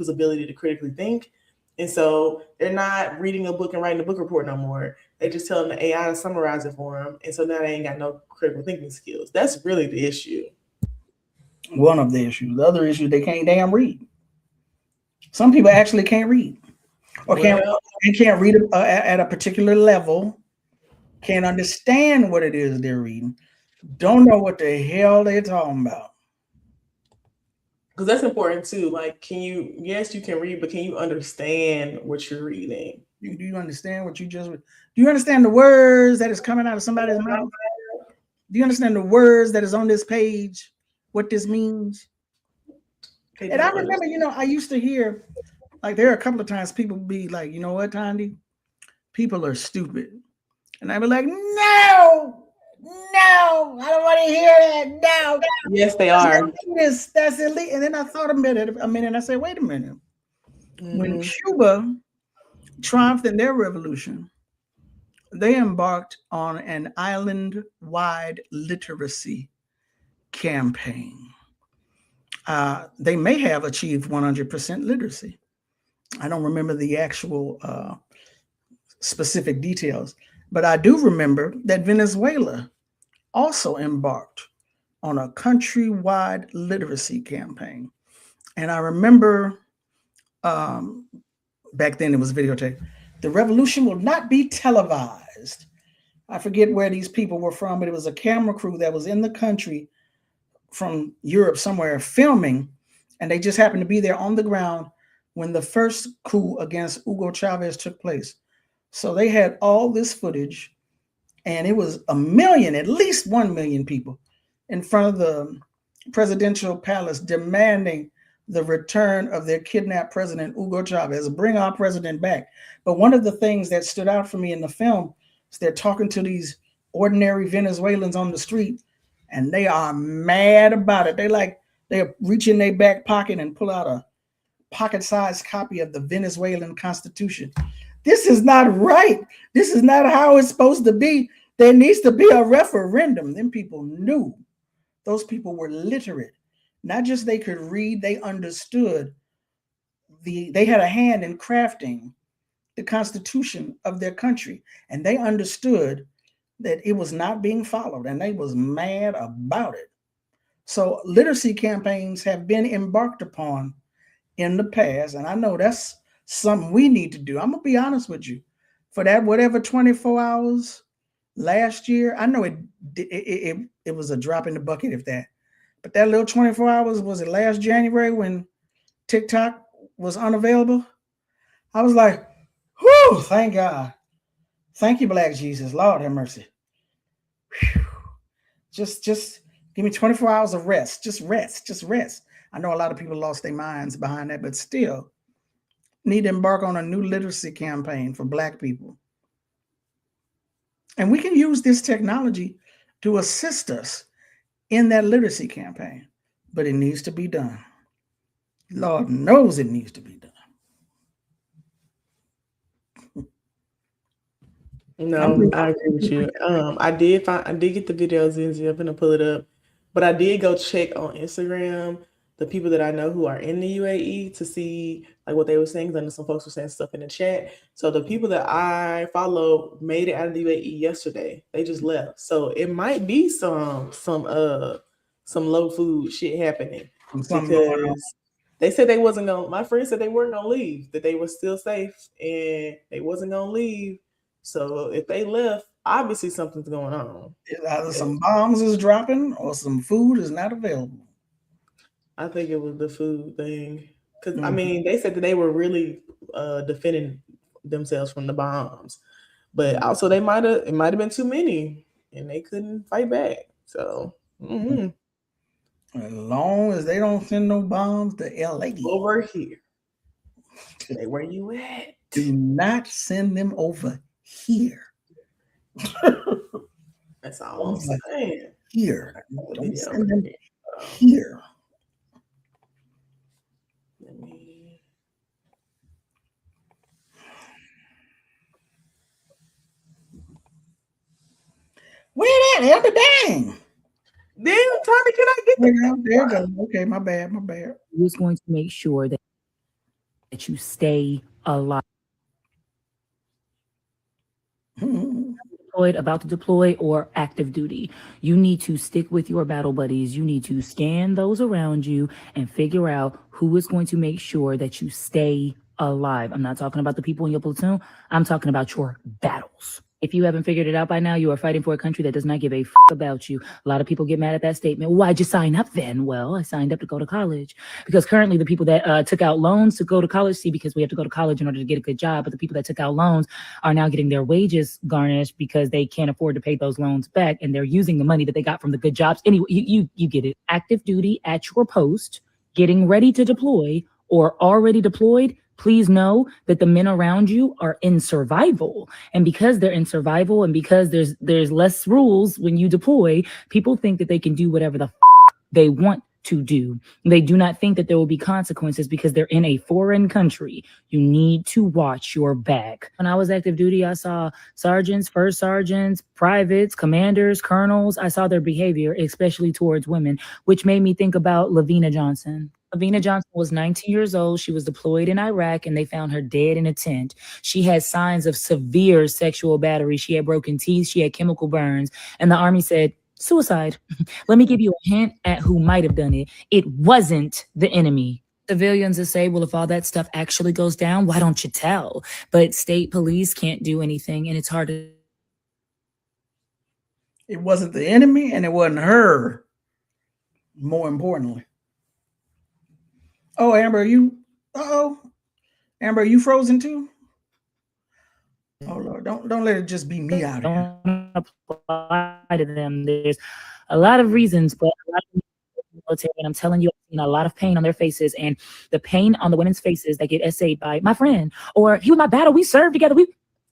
ability to critically think. And so they're not reading a book and writing a book report no more. They just telling the AI to summarize it for them. And so now they ain't got no critical thinking skills. That's really the issue. One of the issues. The other issue, they can't damn read. Some people actually can't read, or can't read at a particular level. Can't understand what it is they're reading. Don't know what the hell they're talking about. Because that's important too. Like, yes, you can read, but can you understand what you're reading? Do you understand what you just read? Do you understand the words that is coming out of somebody's mouth? Do you understand the words that is on this page? What this means? And I remember, I used to hear, like, there are a couple of times people be like, you know what, Tandy? People are stupid. And I'd be like, no, I don't want to hear that. No. Yes, they are. That's elite. And then I thought a minute, and I said, wait a minute. When Cuba triumphed in their revolution, they embarked on an island-wide literacy campaign. They may have achieved 100% literacy. I don't remember the actual specific details, but I do remember that Venezuela also embarked on a countrywide literacy campaign. And I remember back then it was videotaped. The revolution will not be televised. I forget where these people were from, but it was a camera crew that was in the country from Europe somewhere filming, and they just happened to be there on the ground when the first coup against Hugo Chavez took place. So they had all this footage, and it was at least 1 million people in front of the presidential palace demanding the return of their kidnapped president, Hugo Chavez, bring our president back. But one of the things that stood out for me in the film is they're talking to these ordinary Venezuelans on the street, and they are mad about it. They reach in their back pocket and pull out a pocket-sized copy of the Venezuelan Constitution. This is not right. This is not how it's supposed to be. There needs to be a referendum. Them people knew. Those people were literate. Not just they could read, they understood. They had a hand in crafting the Constitution of their country, and they understood that it was not being followed, and they was mad about it. So literacy campaigns have been embarked upon in the past, and I know that's something we need to do. I'm gonna be honest with you. For that whatever 24 hours last year, I know it was a drop in the bucket, if that. But that little 24 hours, was it last January when TikTok was unavailable? I was like, whew, thank God. Thank you, Black Jesus. Lord have mercy. Whew. Just give me 24 hours of rest. Just rest. I know a lot of people lost their minds behind that, but still need to embark on a new literacy campaign for Black people. And we can use this technology to assist us in that literacy campaign, but it needs to be done. Lord knows it needs to be done. No, I agree with you. I did get the videos in. I'm gonna pull it up, but I did go check on Instagram the people that I know who are in the UAE to see like what they were saying. Because I know some folks were saying stuff in the chat. So the people that I follow made it out of the UAE yesterday. They just left. So it might be some low food shit happening because They said they wasn't gonna. My friend said they weren't gonna leave. That they were still safe and they wasn't gonna leave. So if they left, obviously something's going on. Either some bombs is dropping or some food is not available. I think it was the food thing. Because I mean, they said that they were really defending themselves from the bombs, but also it might have been too many, and they couldn't fight back. So as long as they don't send no bombs to LA, over here, stay where you at. Do not send them over here. That's all I'm saying. Here, don't send them here. Where that? Elder Dang. Damn, Tommy, can I get there you go. Okay, my bad. Who's going to make sure that you stay alive? Deployed, about to deploy, or active duty. You need to stick with your battle buddies. You need to scan those around you and figure out who is going to make sure that you stay alive. I'm not talking about the people in your platoon. I'm talking about your battles. If you haven't figured it out by now, you are fighting for a country that does not give a f about you. A lot of people get mad at that statement. Why'd you sign up then? Well, I signed up to go to college. Because currently the people that took out loans to go to college, see, because we have to go to college in order to get a good job, but the people that took out loans are now getting their wages garnished because they can't afford to pay those loans back, and they're using the money that they got from the good jobs. Anyway, you get it. Active duty at your post, getting ready to deploy, or already deployed. Please know that the men around you are in survival. And because they're in survival and because there's less rules when you deploy, people think that they can do whatever the they want to do. They do not think that there will be consequences because they're in a foreign country. You need to watch your back. When I was active duty, I saw sergeants, first sergeants, privates, commanders, colonels. I saw their behavior, especially towards women, which made me think about Lavina Johnson. Lavina Johnson was 19 years old. She was deployed in Iraq and they found her dead in a tent. She had signs of severe sexual battery. She had broken teeth. She had chemical burns. And the Army said, suicide. Let me give you a hint at who might have done it. It wasn't the enemy. Civilians will say, well, if all that stuff actually goes down, why don't you tell? But state police can't do anything, and it's hard to. It wasn't the enemy, and it wasn't her. More importantly. Oh, Amber, Amber, are you frozen too? Oh Lord, don't let it just be me out here. Don't apply to them. There's a lot of reasons, but a lot of military, and I'm telling you, I've seen a lot of pain on their faces, and the pain on the women's faces that get essayed by my friend, or he was my battle, we served together,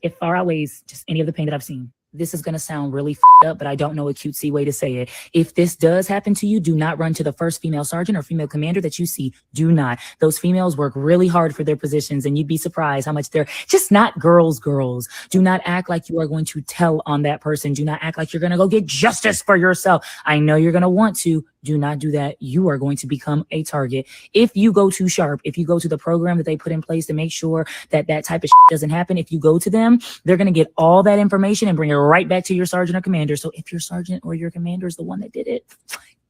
it far outweighs just any of the pain that I've seen. This is going to sound really up, but I don't know a cutesy way to say it. If this does happen to you, do not run to the first female sergeant or female commander that you see. Do not. Those females work really hard for their positions, and you'd be surprised how much they're just not girls. Do not act like you are going to tell on that person. Do not act like you're going to go get justice for yourself. I know you're going to want to. Do not do that. You are going to become a target. If you go too sharp, if you go to the program that they put in place to make sure that that type of shit doesn't happen, if you go to them, they're going to get all that information and bring it right back to your sergeant or commander. So if your sergeant or your commander is the one that did it,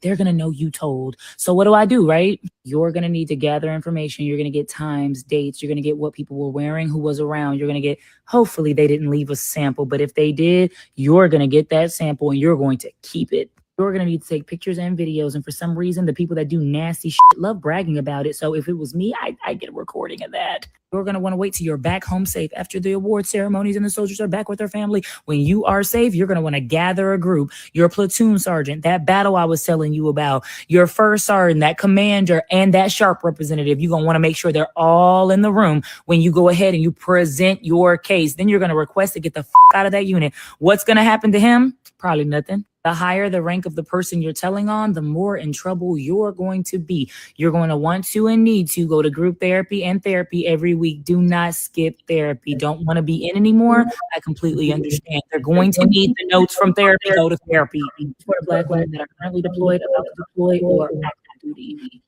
they're going to know you told. So what do, right? You're going to need to gather information. You're going to get times, dates. You're going to get what people were wearing, who was around. You're going to get, hopefully they didn't leave a sample, but if they did, you're going to get that sample and you're going to keep it. You're going to need to take pictures and videos. And for some reason, the people that do nasty shit love bragging about it. So if it was me, I'd get a recording of that. You're going to want to wait till you're back home safe after the award ceremonies and the soldiers are back with their family. When you are safe, you're going to want to gather a group, your platoon sergeant, that battle I was telling you about, your first sergeant, that commander, and that sharp representative. You're going to want to make sure they're all in the room when you go ahead and you present your case. Then you're going to request to get the out of that unit. What's going to happen to him? Probably nothing. The higher the rank of the person you're telling on, the more in trouble you're going to be. You're going to want to and need to go to group therapy and therapy every week. Do not skip therapy. Don't want to be in anymore. I completely understand. They're going to need the notes from therapy. Go to therapy. For the Black women that are currently deployed, about to deploy, or active duty.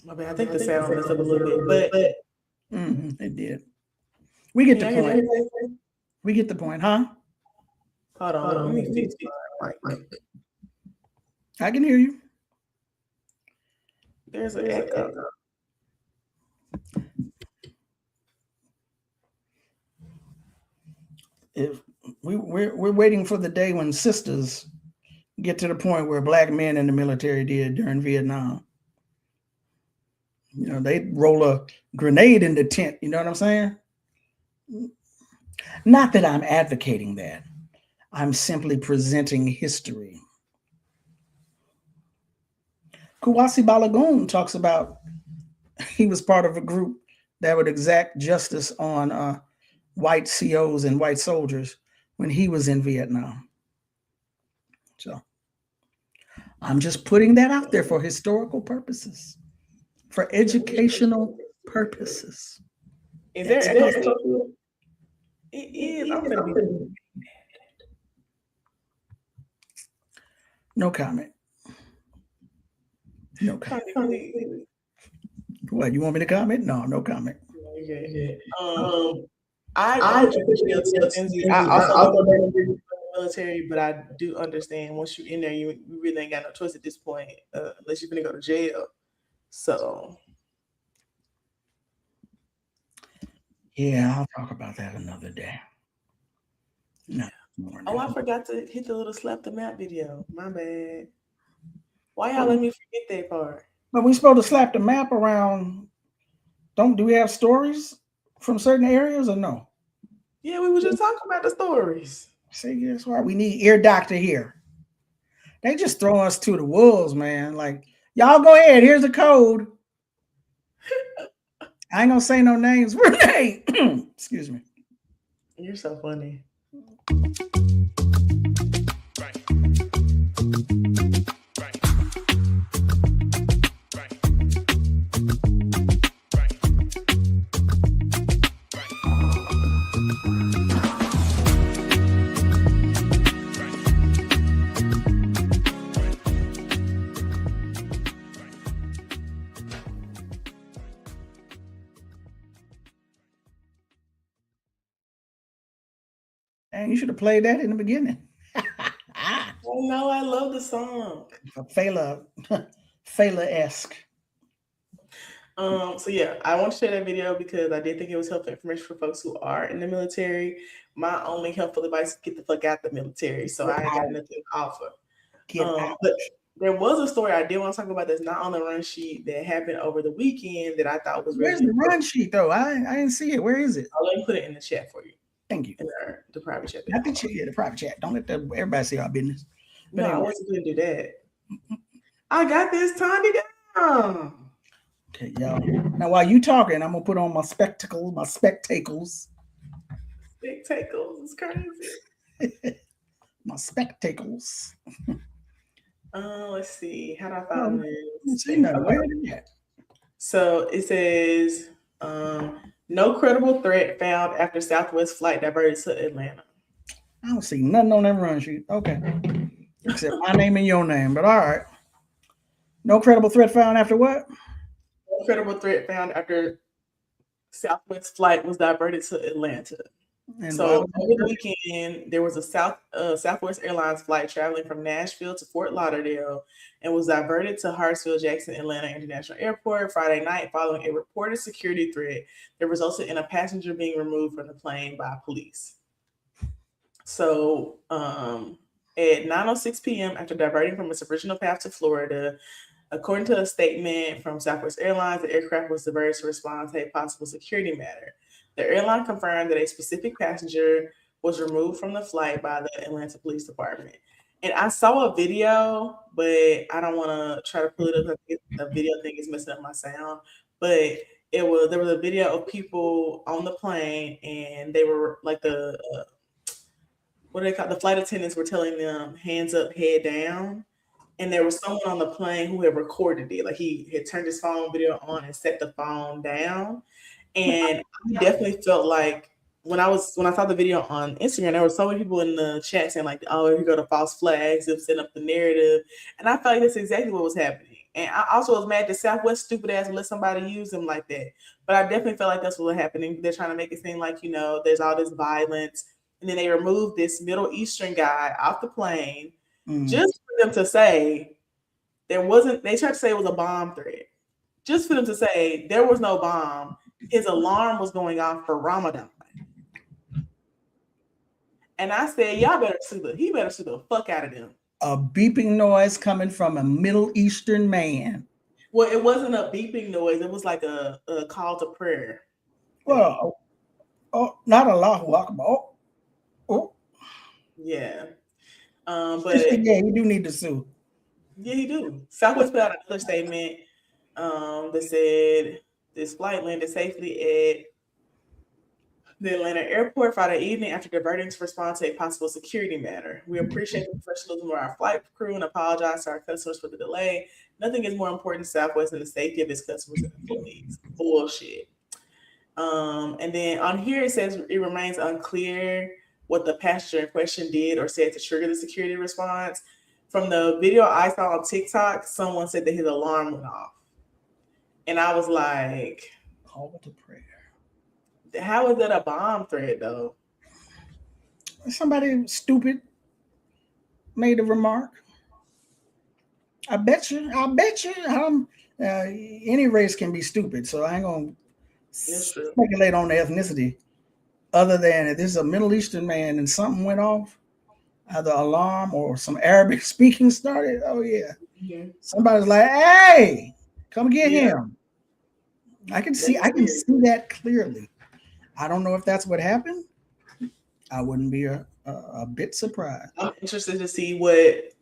I mean, I think the sound messed up a little bit, but it did. We get the point. We get the point, huh? Hold on. Let me fix it. I can hear you. There's an echo. If we're waiting for the day when sisters get to the point where black men in the military did during Vietnam. You know, they'd roll a grenade in the tent. You know what I'm saying? Not that I'm advocating that. I'm simply presenting history. Kuwasi Balagoon talks about he was part of a group that would exact justice on white COs and white soldiers when he was in Vietnam. So I'm just putting that out there for historical purposes, for educational purposes. Is there echo? It is. I'm gonna be. No comment. No comment. What, you want me to comment? No comment. I also don't agree with the military, but I do understand once you're in there, you really ain't got no choice at this point, unless you're gonna go to jail. So yeah, I'll talk about that another day. No. Oh, I forgot to hit the little slap the map video. My bad. Why y'all let me forget that part? But we supposed to slap the map around. Do we have stories from certain areas or no? Yeah, we were just talking about the stories. See, that's why we need ear doctor here. They just throw us to the wolves, man. Like, y'all go ahead. Here's the code. I ain't gonna say no names. Renee, excuse me. You're so funny. And you should have played that in the beginning. Oh no, I love the song. Fela-esque. So yeah, I want to share that video because I did think it was helpful information for folks who are in the military. My only helpful advice is get the fuck out the military. So I ain't got nothing to offer. But there was a story I did want to talk about that's not on the run sheet that happened over the weekend that I thought was Where's the run sheet though? I didn't see it. Where is it? I'll let me put it in the chat for you. Thank you. In the private chat. Not the chat, the private chat. Don't let everybody see our business. But no, anyway. I wasn't going to do that. I got this Tiny down. Okay, y'all. Now, while you talking, I'm gonna put on my spectacles. Spectacles is crazy. My spectacles. Let's see. How do I find this? So it says, no credible threat found after Southwest flight diverted to Atlanta. I don't see nothing on that run sheet. Okay. Except my name and your name, but all right. No credible threat found after what? No credible threat found after Southwest flight was diverted to Atlanta. And so over the weekend, there was a Southwest Airlines flight traveling from Nashville to Fort Lauderdale and was diverted to Hartsfield-Jackson Atlanta International Airport Friday night following a reported security threat that resulted in a passenger being removed from the plane by police. So at 9:06 p.m., after diverting from its original path to Florida, according to a statement from Southwest Airlines, the aircraft was diverted to respond to a possible security matter. The airline confirmed that a specific passenger was removed from the flight by the Atlanta Police Department. And I saw a video, but I don't want to try to pull it up. The video thing is messing up my sound. But there was a video of people on the plane, and they were like the flight attendants were telling them hands up, head down. And there was someone on the plane who had recorded it. Like he had turned his phone video on and set the phone down. And I definitely felt like when I saw the video on Instagram, there were so many people in the chat saying like, oh, here go the false flags, they've set up the narrative. And I felt like that's exactly what was happening. And I also was mad that Southwest stupid ass would let somebody use them like that. But I definitely felt like that's what was happening. They're trying to make it seem like, there's all this violence. And then they removed this Middle Eastern guy off the plane just for them to say they tried to say it was a bomb threat. just for them to say there was no bomb. His alarm was going off for Ramadan. And I said, y'all better he better sue the fuck out of them. A beeping noise coming from a Middle Eastern man. Well, it wasn't a beeping noise. It was like a call to prayer. Well, not Allahu Akbar. Oh. Yeah. But yeah, you do need to sue. Yeah, he do. Southwest put out another statement that said this flight landed safely at the Atlanta airport Friday evening after diverting to respond to a possible security matter. We appreciate the professionalism of our flight crew and apologize to our customers for the delay. Nothing is more important to Southwest than the safety of its customers and employees. Bullshit. And then on here it says it remains unclear what the passenger in question did or said to trigger the security response. From the video I saw on TikTok, someone said that his alarm went off. And I was like, call to prayer. How is that a bomb threat, though? Somebody stupid made a remark. I bet you. Any race can be stupid, so I ain't gonna speculate on the ethnicity. Other than if this is a Middle Eastern man and something went off, either alarm or some Arabic speaking started. Oh yeah, somebody's like, "Hey, come get him." I can see that clearly. I don't know if that's what happened. I wouldn't be a bit surprised. I'm interested to see what.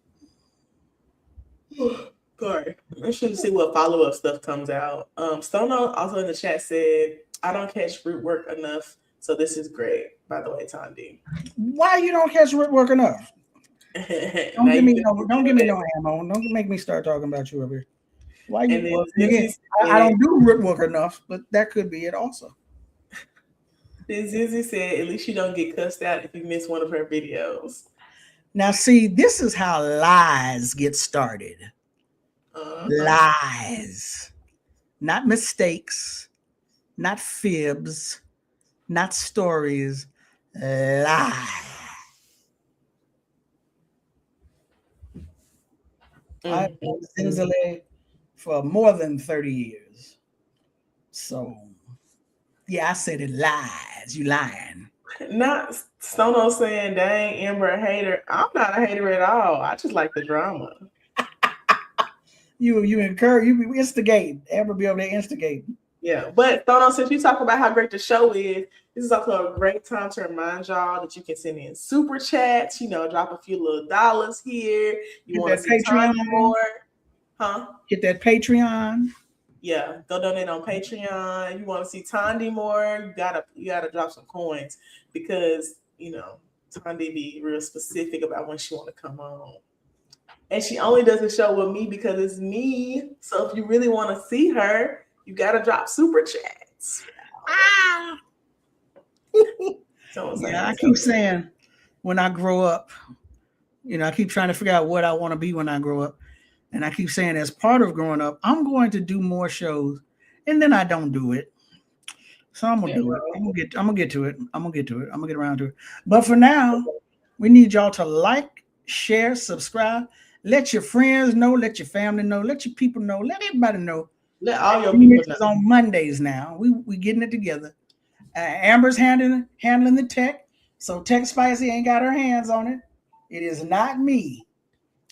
Sorry, I'm interested to see what follow-up stuff comes out. Stono also in the chat said, "I don't catch root work enough, so this is great." By the way, Tandy, why you don't catch root work enough? Don't give me no ammo. Don't make me start talking about you over here. Why you? I don't do root work enough, but that could be it also. Then Zizi said, "At least you don't get cussed out if you miss one of her videos." Now, see, this is how lies get started. Lies, not mistakes, not fibs, not stories. Lies. I've been Zinzile for more than 30 years. So, yeah, I said it lies. You lying. Not Stono saying, "Dang, Amber a hater." I'm not a hater at all. I just like the drama. You encourage, you instigate. Amber be over there instigating. Yeah, but Stono, since you talk about how great the show is, this is also a great time to remind y'all that you can send in super chats. Drop a few little dollars here. You want to see Patreon more? Huh? Hit that Patreon. Yeah, go donate on Patreon. You want to see Tandy more? You gotta drop some coins because Tandy be real specific about when she want to come on, and she only does the show with me because it's me. So if you really want to see her, you gotta drop super chats. I keep saying when I grow up, I keep trying to figure out what I want to be when I grow up. And I keep saying as part of growing up, I'm going to do more shows, and then I don't do it. So I'm gonna do it. I'm gonna get to it. I'm gonna get around to it. But for now, we need y'all to like, share, subscribe. Let your friends know, let your family know, let your people know, let everybody know. Let all your people know. On Mondays now. We getting it together. Amber's handling the tech, so Tech Spicy ain't got her hands on it. It is not me.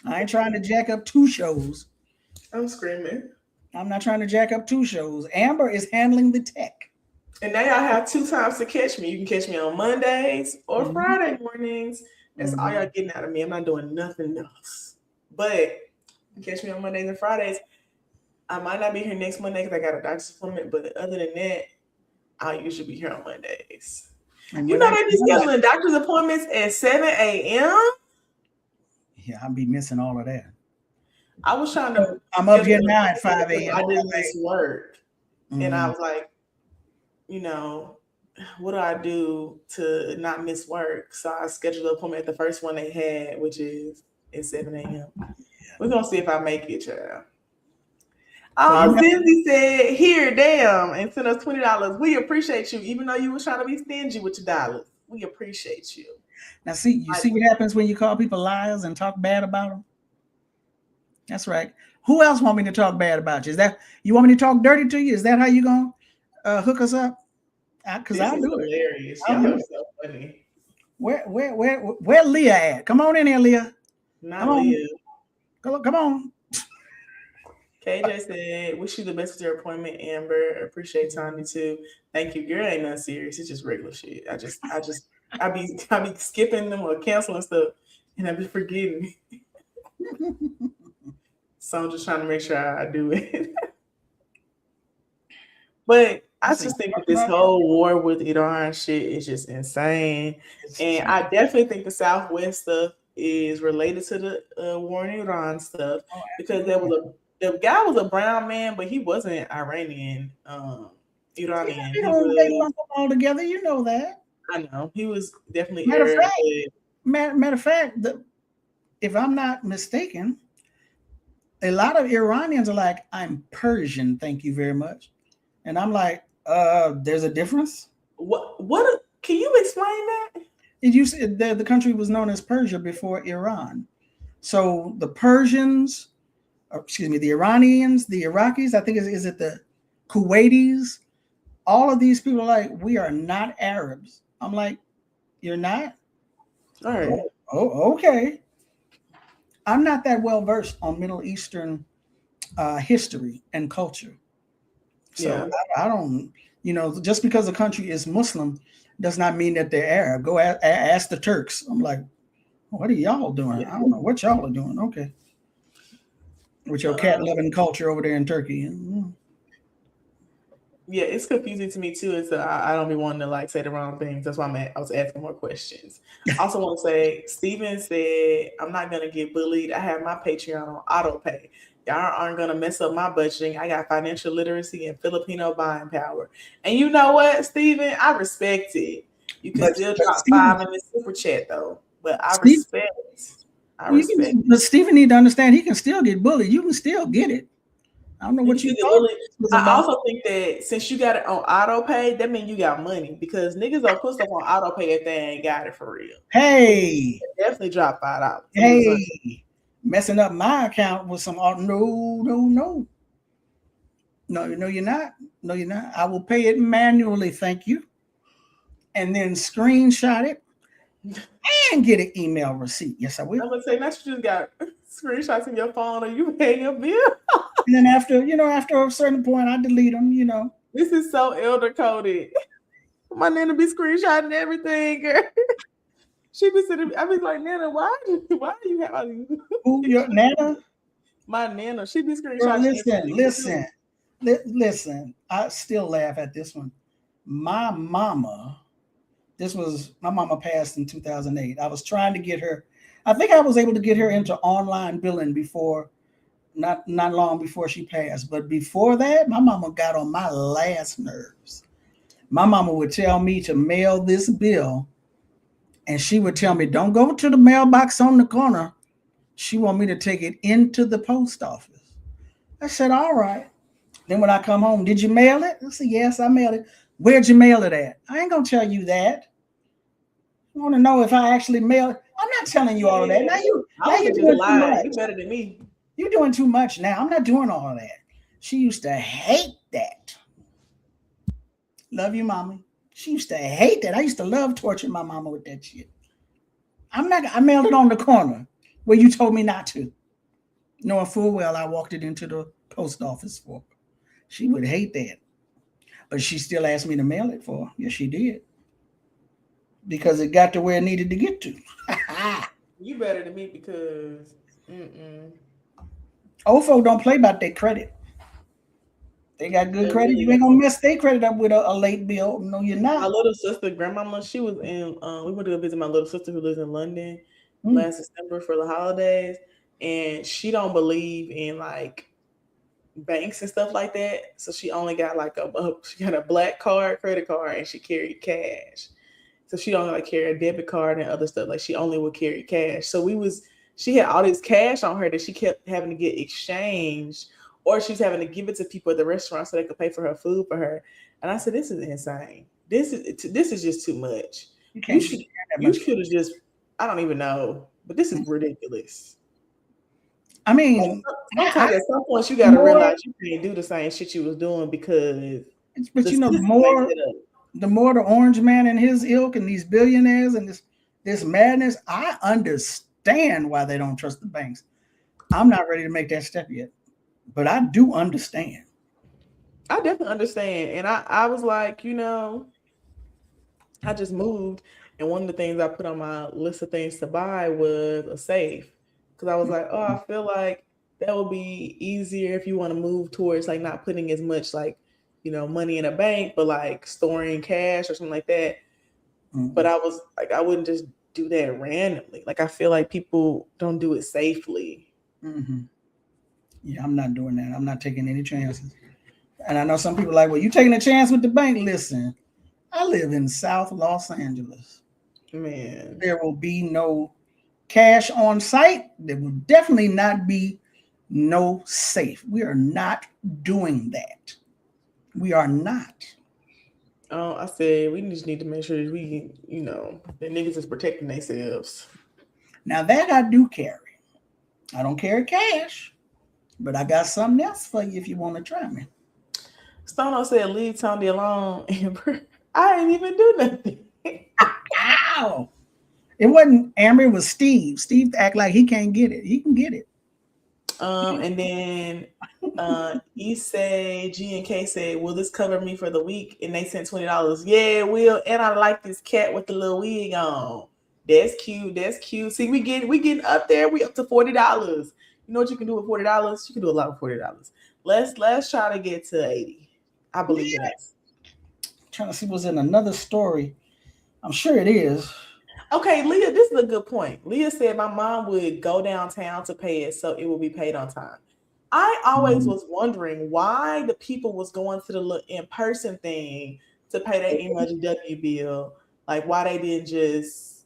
I ain't trying to jack up 2 shows. I'm screaming. I'm not trying to jack up 2 shows. Amber is handling the tech. And now y'all have 2 times to catch me. You can catch me on Mondays or Friday mornings. That's all y'all getting out of me. I'm not doing nothing else. But you can catch me on Mondays and Fridays. I might not be here next Monday because I got a doctor's appointment. But other than that, I'll usually be here on Mondays. And they be scheduling doctor's appointments at 7 a.m.? Yeah, I'll be missing all of that. I was trying to. I'm up here now at 5 a.m. I didn't miss work. And I was like, what do I do to not miss work? So I scheduled an appointment at the first one they had, which is at 7 a.m. We're going to see if I make it, child. Cindy said, "Here, damn," and sent us $20. We appreciate you, even though you was trying to be stingy with your dollars. We appreciate you. Now, see what happens when you call people liars and talk bad about them? That's right. Who else want me to talk bad about you? Is that you want me to talk dirty to you? Is that how you gonna hook us up? Because This I'll is do it. hilarious. I'll Y'all do are it. so funny. Where Leah at? Come on in here, Leah. Not Come on. Leah. Come on. KJ said, "Wish you the best with your appointment, Amber. Appreciate Tanya too. Thank you, girl. Ain't nothing serious. It's just regular shit. I be skipping them or canceling stuff, and I be forgetting. So I'm just trying to make sure I do it. But I just think that this whole war with Iran shit is just insane, and I definitely think the Southwest stuff is related to the war in Iran stuff because the guy was a brown man, but he wasn't Iranian, Iranian. They He lump was, them all together. You know that. I know, he was definitely Matter of Arab. fact, matter of fact, if I'm not mistaken, a lot of Iranians are like, "I'm Persian, thank you very much," and I'm like, "There's a difference." What? Can you explain that? It used the country was known as Persia before Iran. So the Persians, excuse me, the Iranians, the Iraqis, I think is it the Kuwaitis? All of these people are like, we are not Arabs. I'm like, you're not? All right. Oh, okay. I'm not that well versed on Middle Eastern history and culture. So Yeah. I don't, just because a country is Muslim does not mean that they're Arab. Go ask the Turks. I'm like, what are y'all doing? I don't know what y'all are doing. Okay. With your cat loving culture over there in Turkey. Yeah, it's confusing to me too. It's I don't be wanting to like say the wrong things. That's why I was asking more questions. I also want to say, Steven said, I'm not gonna get bullied. I have my Patreon on auto pay. Y'all aren't gonna mess up my budgeting. I got financial literacy and Filipino buying power. And you know what, Steven? I respect it. You can still drop Steven, 5 in the super chat though. But I respect. But Steven need to understand he can still get bullied. You can still get it. I don't know what you thought. I also think that since you got it on auto pay, that means you got money because niggas don't put stuff on auto pay if they ain't got it for real. Hey, definitely drop $5. Hey, messing up my account with some auto. No, you're not. No, you're not. I will pay it manually. Thank you. And then screenshot it and get an email receipt. Yes, I will. I'm gonna say not you just got screenshots in your phone or you pay your bill. And then after a certain point, I delete them. This is so elder coded. My nana be screenshotting everything, girl. She be sitting. I be like, Nana, why do you have all these? Who, your Nana? My Nana. She be screenshotting. Girl, listen. I still laugh at this one. My mama. My mama passed in 2008. I was trying to get her. I think I was able to get her into online billing before, not long before she passed. But before that, my mama got on my last nerves. My mama would tell me to mail this bill, and she would tell me, don't go to the mailbox on the corner. She want me to take it into the post office. I said, all right. Then when I come home, did you mail it? I said, yes, I mailed it. Where'd you mail it at? I ain't gonna tell you that. I want to know if I actually mailed it. I'm not telling you all of that. Now you're doing too much. You're better than me. You're doing too much now. I'm not doing all of that. She used to hate that. Love you, mommy. She used to hate that. I used to love torturing my mama with that shit. I mailed it on the corner where you told me not to, knowing full well I walked it into the post office for her. She would hate that. But she still asked me to mail it for her. Yes, she did. Because it got to where it needed to get to. You better than me because old folk don't play about their credit. They got good credit. You ain't gonna mess their credit up with a late bill. No, you're not. My little sister, grandmama, she was in. We went to go visit my little sister who lives in London last December for the holidays, and she don't believe in like banks and stuff like that. So she only got like she got a black credit card, and she carried cash. So she don't like carry a debit card and other stuff. Like she only would carry cash. So she had all this cash on her that she kept having to get exchanged, or she's having to give it to people at the restaurant so they could pay for her food for her. And I said, this is insane. This is just too much. You should have just, I don't even know, but this is ridiculous. I mean, sometimes at some point you gotta realize you can't do the same shit you was doing because but you know, the more the orange man and his ilk and these billionaires and this madness, I understand why they don't trust the banks. I'm not ready to make that step yet, but I do understand. I definitely understand. And I was like, you know, I just moved, and one of the things I put on my list of things to buy was a safe. Because I was like, oh, I feel like that would be easier if you want to move towards like not putting as much like, you know, money in a bank, but like storing cash or something like that. But I was like, I wouldn't just do that randomly. Like I feel like people don't do it safely. Yeah, I'm not doing that. I'm not taking any chances. And I know some people are like, well, you taking a chance with the bank? Listen, I live in South Los Angeles. Man, there will be no cash on site. There will definitely not be no safe. We are not doing that. We are not. Oh, I said we just need to make sure that we, you know, the niggas is protecting themselves. Now that I do carry. I don't carry cash, but I got something else for you if you want to try me. Stono said, leave Tony alone. Amber, I ain't even do nothing. Ow! It wasn't Amber, it was Steve. Steve act like he can't get it. He can get it. And then Issei G and K said, will this cover me for the week? And they sent $20. Yeah, it will. And I like this cat with the little wig on. That's cute. That's cute. See, we getting up there. We up to $40. You know what you can do with $40? You can do a lot with $40. Let's try to get to 80. I believe in us. Trying to see what's in another story. I'm sure it is. Okay, Leah, this is a good point. Leah said my mom would go downtown to pay it so it will be paid on time. I always was wondering why the people was going to the in-person thing to pay their MLGW bill. Like why they didn't just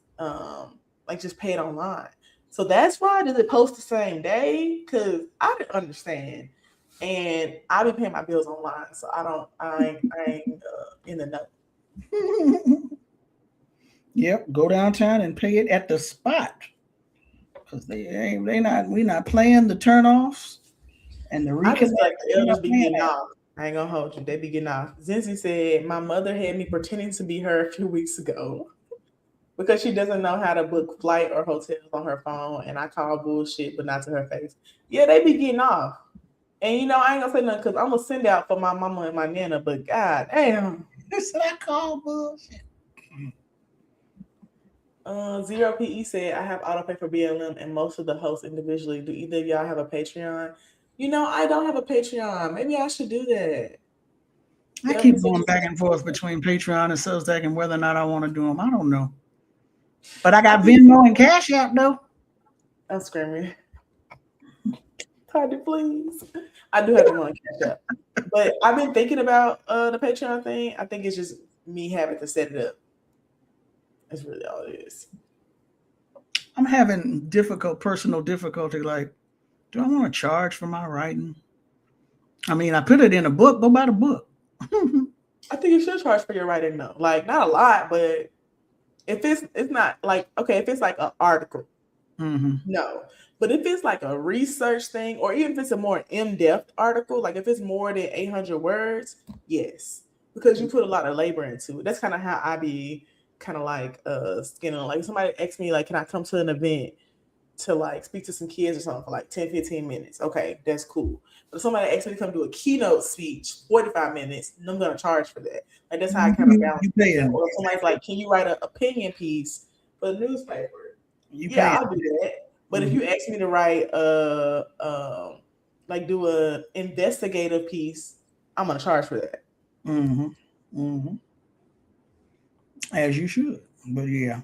just pay it online. So that's why. Does it post the same day? Because I didn't understand. And I be paying my bills online, so I ain't in the know. Yep, go downtown and pay it at the spot. Because we're not playing the turnoffs and the I just like the elders be getting off. I ain't gonna hold you. They be getting off. Zinzi said, my mother had me pretending to be her a few weeks ago because she doesn't know how to book flight or hotels on her phone. And I call bullshit, but not to her face. Yeah, they be getting off. And you know, I ain't gonna say nothing because I'm gonna send out for my mama and my nana, but god damn. Said I call bullshit. 0PE said, I have autopay for BLM and most of the hosts individually. Do either of y'all have a Patreon? You know, I don't have a Patreon. Maybe I should do that. I keep going back and forth between Patreon and Substack and whether or not I want to do them. I don't know. But I got Venmo and Cash App, though. I'm screaming. Toddy, please. I do have Venmo and Cash App. But I've been thinking about the Patreon thing. I think it's just me having to set it up. That's really all it is. I'm having personal difficulty. Like, do I want to charge for my writing? I mean, I put it in a book. Go buy the book. I think you should charge for your writing, though. Like, not a lot, but if it's not like, okay, if it's like an article, no. But if it's like a research thing, or even if it's a more in-depth article, like if it's more than 800 words, yes, because you put a lot of labor into it. That's kind of how I be kind of like skinning. Like somebody asked me, like, can I come to an event to like speak to some kids or something for like 10-15 minutes? Okay, that's cool. But if somebody asked me to come do a keynote speech 45 minutes, I'm gonna charge for that. Like that's how I kind of balance it. Or if somebody's like, can you write an opinion piece for the newspaper? Yeah, I'll do that. But if you ask me to write like do a investigative piece, I'm gonna charge for that. As you should. But yeah.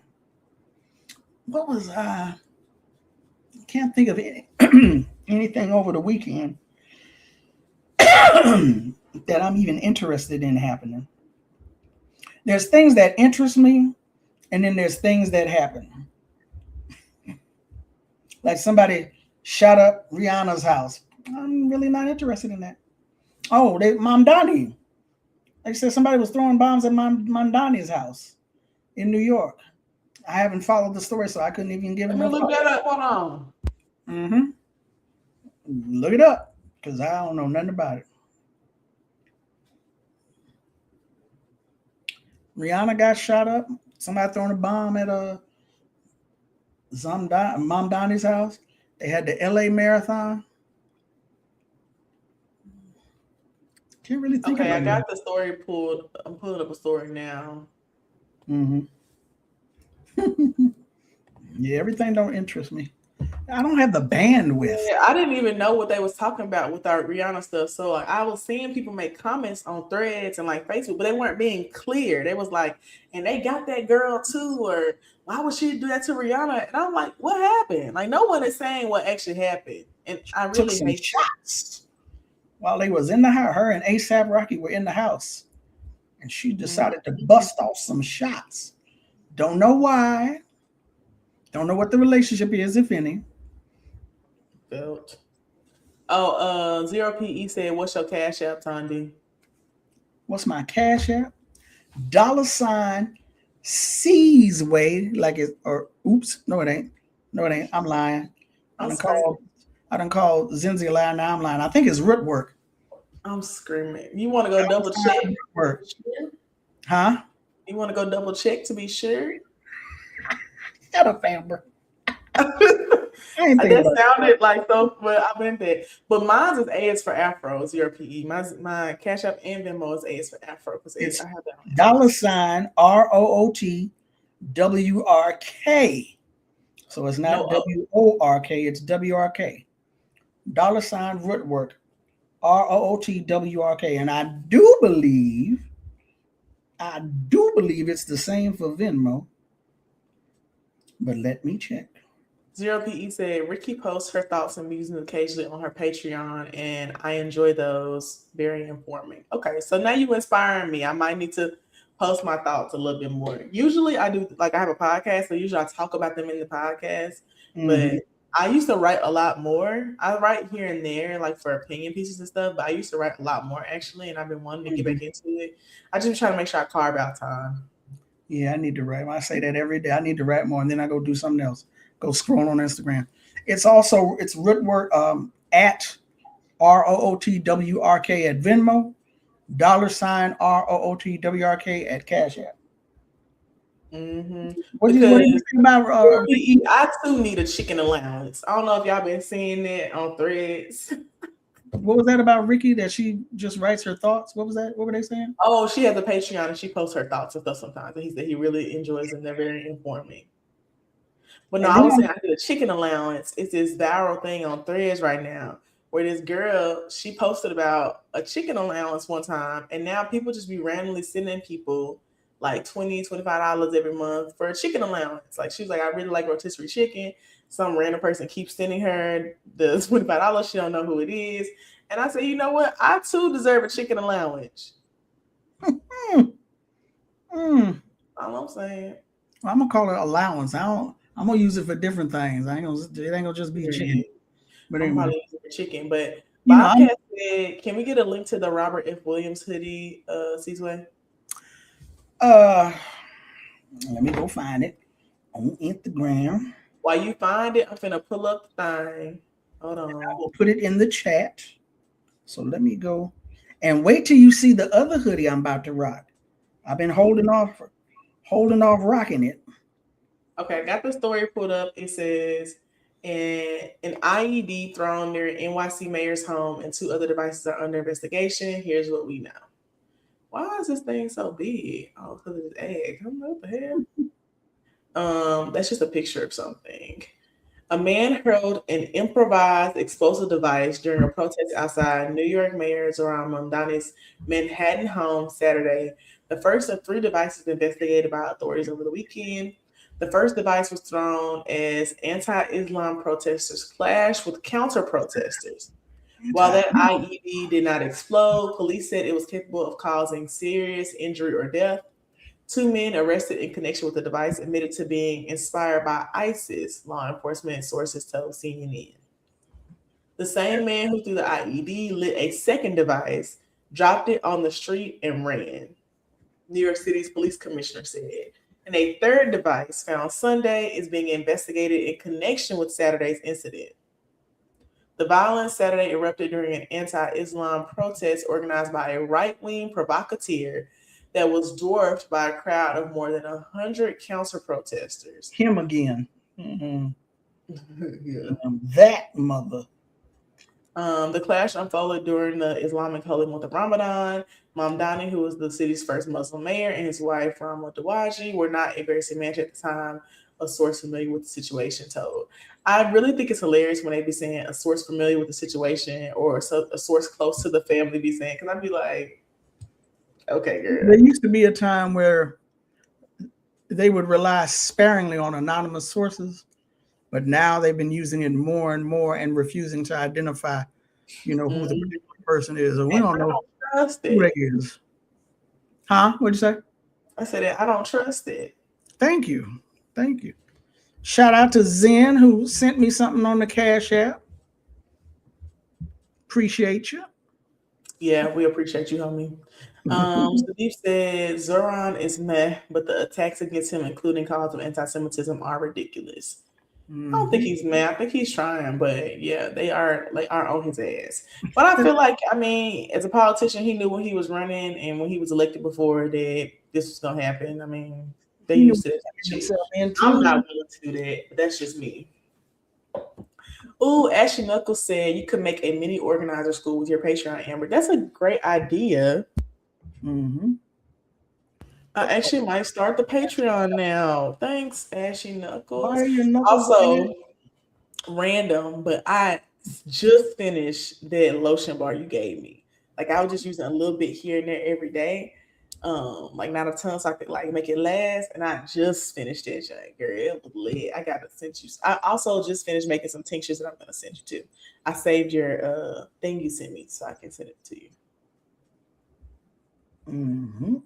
What was I can't think of anything over the weekend that I'm even interested in happening. There's things that interest me, and then there's things that happen. Like somebody shot up Rihanna's house. I'm really not interested in that. Oh, Mamdani. They said somebody was throwing bombs at Mamdani's house in New York. I haven't followed the story, so I couldn't even give him a look that up. Hold on. Look it up, because I don't know nothing about it. Rihanna got shot up. Somebody throwing a bomb at Mom Donnie's house. They had the LA Marathon. Can't really think Okay, of I it. got the story pulled. I'm pulling up a story now. Mm-hmm. Yeah, everything don't interest me. I don't have the bandwidth. Yeah, I didn't even know what they was talking about with our Rihanna stuff. So like, I was seeing people make comments on Threads and like Facebook, but they weren't being clear. They was like, and they got that girl too, or why would she do that to Rihanna? And I'm like, what happened? Like, no one is saying what actually happened, and I Took really some hate shots while they was in the house. Her and ASAP Rocky were in the house, and she decided to bust off some shots. Don't know why. Don't know what the relationship is, if any. felt. Oh, Zero PE said, "What's your cash app, Tondi?" What's my cash app? $ Seasway, like it, or oops, no it ain't. No it ain't. I'm lying. I done called Zinzi a liar. Now I'm lying. I think it's Rootwork. I'm screaming. You want to go double check? Rootwork. Huh? You want to go double check to be sure? Shut up, Amber. I ain't thinking That about sounded like so, but I meant that. But mine is A is for Afro, Zero PE. My Cash App and Venmo is A is for Afro because It's I have that on $ROOTWRK. So it's not WORK, it's WRK. $Rootwork. ROOTWRK. And I do believe it's the same for Venmo. But let me check. Zero PE said Ricky posts her thoughts and musings occasionally on her Patreon, and I enjoy those. Very informing. Okay, so now you inspiring me. I might need to post my thoughts a little bit more. Usually I do, like I have a podcast, so usually I talk about them in the podcast. But I used to write a lot more. I write here and there, like for opinion pieces and stuff, but I used to write a lot more actually, and I've been wanting to get back into it. I just try to make sure I carve out time. Yeah, I need to write. I say that every day. I need to write more, and then I go do something else. Go scroll on Instagram. It's Rootwork at ROOTWRK at Venmo, $ROOTWRK at Cash App. What do you think about? I too need a chicken allowance. I don't know if y'all been seeing that on Threads. What was that about Ricky that she just writes her thoughts? What was that? What were they saying? Oh, she has a Patreon and she posts her thoughts and stuff sometimes. And he said he really enjoys them. They're very informing. But no, I was saying I did a chicken allowance. It's this viral thing on Threads right now where this girl, she posted about a chicken allowance one time, and now people just be randomly sending people like $20, $25 every month for a chicken allowance. Like she was like, I really like rotisserie chicken. Some random person keeps sending her the $25. She don't know who it is. And I said, you know what? I too deserve a chicken allowance. All I'm saying. Well, I'm gonna call it allowance. I'm gonna use it for different things. It ain't gonna just be chicken. But anyway. I'm probably using for chicken. But Bobcat said, can we get a link to the Robert F. Williams hoodie, Seasway? Let me go find it on Instagram. While you find it, I'm finna pull up the thing. Hold on. I will put it in the chat. So let me go and wait till you see the other hoodie I'm about to rock. I've been holding off rocking it. Okay, I got the story pulled up. It says an IED thrown near NYC mayor's home and 2 other devices are under investigation. Here's what we know. Why is this thing so big? Oh, because of his egg. I don't know what the hell. That's just a picture of something. A man hurled an improvised explosive device during a protest outside New York Mayor Zohran Mamdani's Manhattan home Saturday. The first of 3 devices investigated by authorities over the weekend. The first device was thrown as anti-Islam protesters clashed with counter-protesters. While that IED did not explode, police said it was capable of causing serious injury or death. 2 men arrested in connection with the device admitted to being inspired by ISIS, law enforcement sources told CNN. The same man who threw the IED lit a second device, dropped it on the street, and ran, New York City's police commissioner said. And a third device found Sunday is being investigated in connection with Saturday's incident. The violence Saturday erupted during an anti-Islam protest organized by a right-wing provocateur that was dwarfed by a crowd of more than 100 counter protesters. Him again. Mm-hmm. Yeah. That mother. The clash unfolded during the Islamic holy month of Ramadan. Mamdani, who was the city's first Muslim mayor, and his wife, Rama Dawaji, were not in Embarrassing Mansion at the time, a source familiar with the situation told. I really think it's hilarious when they be saying a source familiar with the situation or a source close to the family be saying, because I'd be like, okay, girl. There used to be a time where they would rely sparingly on anonymous sources, but now they've been using it more and more and refusing to identify, who the particular person is. And we don't know who that is. Huh? What'd you say? I said I don't trust it. Thank you. Thank you. Shout out to Zen, who sent me something on the Cash App. Appreciate you. Yeah, we appreciate you, homie. Sadiq said Zoran is meh, but the attacks against him, including calls of anti-Semitism, are ridiculous. I don't think he's mad. I think he's trying, but yeah, they are on his ass. But I feel like, as a politician, he knew when he was running and when he was elected before that this was gonna happen. They used to that. I'm not willing to do that, but that's just me. Ooh, Ashley Knuckles said you could make a mini organizer school with your Patreon, Amber. That's a great idea. Mm-hmm. I actually might start the Patreon now. Thanks, Ashley Knuckles. Why are your knuckles also, random, but I just finished that lotion bar you gave me. Like I was just using a little bit here and there every day. Like not a ton, so I could like make it last. And I just finished it, girl. It was lit. I gotta send you. I also just finished making some tinctures that I'm gonna send you to. I saved your thing you sent me, so I can send it to you. Mm-hmm.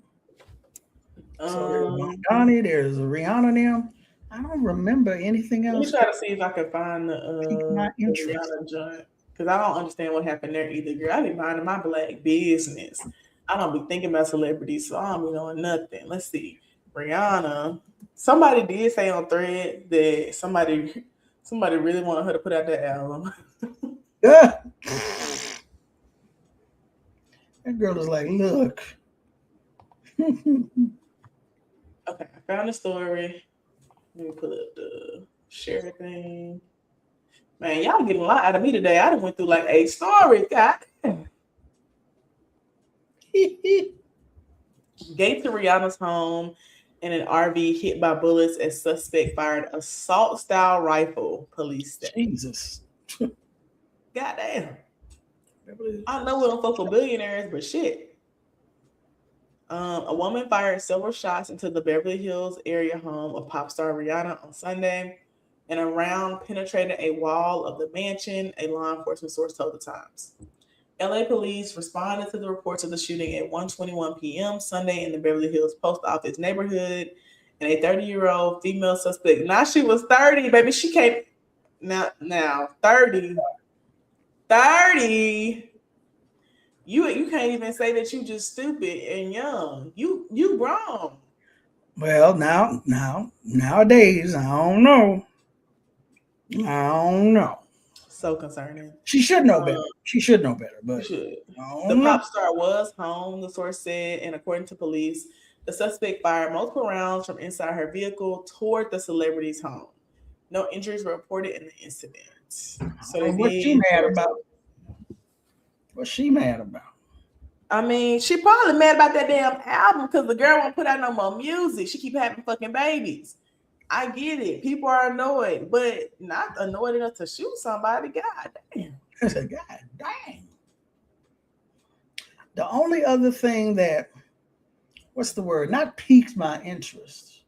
So there's Donnie, there's Rihanna now. I don't remember anything else. Let me try to see if I can find the Rihanna joint, because I don't understand what happened there either, girl. I be minding my black business. I don't be thinking about celebrities, so I don't be knowing nothing. Let's see. Rihanna. Somebody did say on Thread that somebody really wanted her to put out that album. Yeah. That girl is like, look. Okay, I found the story. Let me pull up the share thing. Man, y'all getting a lot out of me today. I done went through like 8 stories. God damn. Gate to Rihanna's home in an RV hit by bullets as suspect fired assault-style rifle, police say. Jesus. Goddamn. I know we don't fuck with billionaires, but shit. A woman fired several shots into the Beverly Hills area home of pop star Rihanna on Sunday, and a round penetrated a wall of the mansion, a law enforcement source told the Times. LA police responded to the reports of the shooting at 1:21 p.m. Sunday in the Beverly Hills post office neighborhood, and a 30-year-old female suspect. Now she was 30, baby. She came now 30. 30. You can't even say that you just stupid and young. You grown. Well, nowadays, I don't know. So concerning. She should know better. She should know better, but the pop star was home, the source said, and according to police, the suspect fired multiple rounds from inside her vehicle toward the celebrity's home. No injuries were reported in the incident. So what's she mad about? What's she mad about? She probably mad about that damn album because the girl won't put out no more music. She keep having fucking babies. I get it. People are annoyed, but not annoyed enough to shoot somebody. God damn. God dang. The only other thing that, what's the word? Not piqued my interest.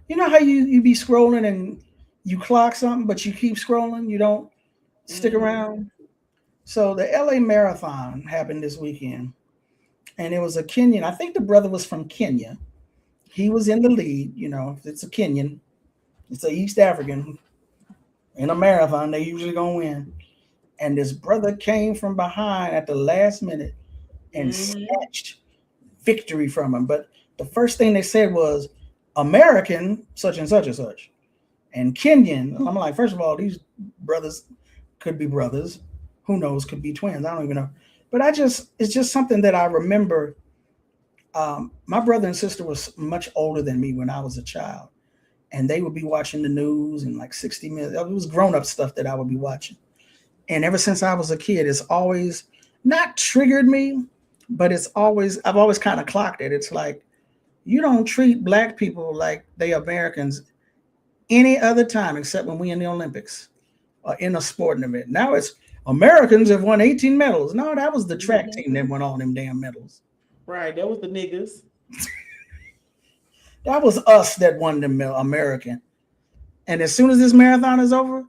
You know how you be scrolling and you clock something, but you keep scrolling? You don't stick around? So the LA Marathon happened this weekend, and it was a Kenyan. I think the brother was from Kenya. He was in the lead. If it's a Kenyan, it's an East African. In a marathon, they usually gonna win. And this brother came from behind at the last minute and snatched victory from him. But the first thing they said was American such and such and such, and Kenyan. I'm like, first of all, these brothers could be brothers. Who knows? Could be twins. I don't even know. But it's just something that I remember. My brother and sister was much older than me when I was a child, and they would be watching the news and like 60 Minutes. It was grown-up stuff that I would be watching. And ever since I was a kid, it's always not triggered me, but I've always kind of clocked it. It's like, you don't treat black people like they Americans any other time except when we in the Olympics or in a sporting event. Now it's Americans have won 18 medals. No, that was the track team that won all them damn medals. Right, that was the niggas. That was us that won the American. And as soon as this marathon is over,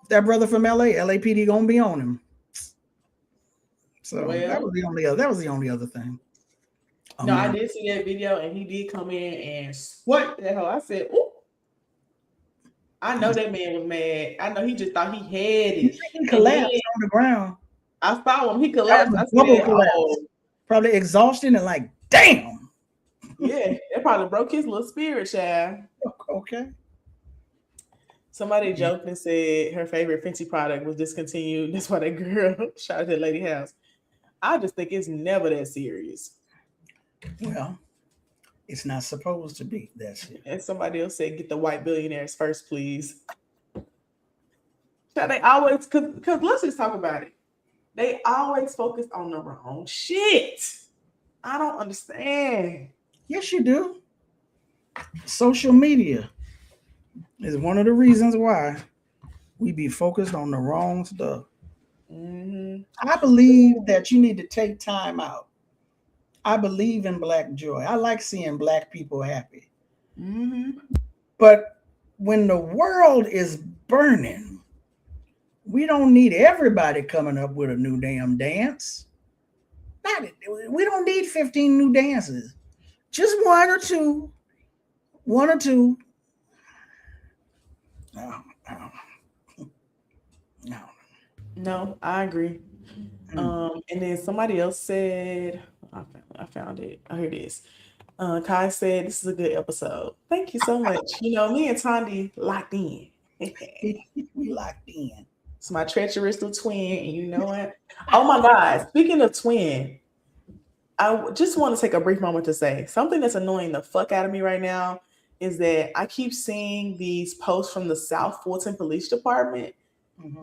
that brother from LAPD gonna be on him. So that was the only other thing. No, I did see that video, and he did come in and sweat that hoe. I said, "Ooh." I know that man was mad. I know he just thought he had it. He collapsed on the ground. I saw him. He collapsed. I Double said, collapse. "Oh." Probably exhausted and like, damn. Yeah, that probably broke his little spirit, child. Okay. Somebody joked and said her favorite Fenty product was discontinued. That's why that girl shot at that lady house. I just think it's never that serious. Well, it's not supposed to be that serious. And somebody else said, "Get the white billionaires first, please." So they always, because let's just talk about it. They always focus on the wrong shit. I don't understand. Yes, you do. Social media is one of the reasons why we be focused on the wrong stuff. Mm-hmm. I believe that you need to take time out. I believe in Black joy. I like seeing Black people happy. Mm-hmm. But when the world is burning, we don't need everybody coming up with a new damn dance. We don't need 15 new dances. Just one or two. No, I agree. And then somebody else said, I found it. Oh, here it is. Kai said, "This is a good episode." Thank you so much. You know, me and Tandy locked in. We locked in. It's my treacherous little twin, and you know what? Oh my God! Speaking of twin, I just want to take a brief moment to say something that's annoying the fuck out of me right now is that I keep seeing these posts from the South Fulton Police Department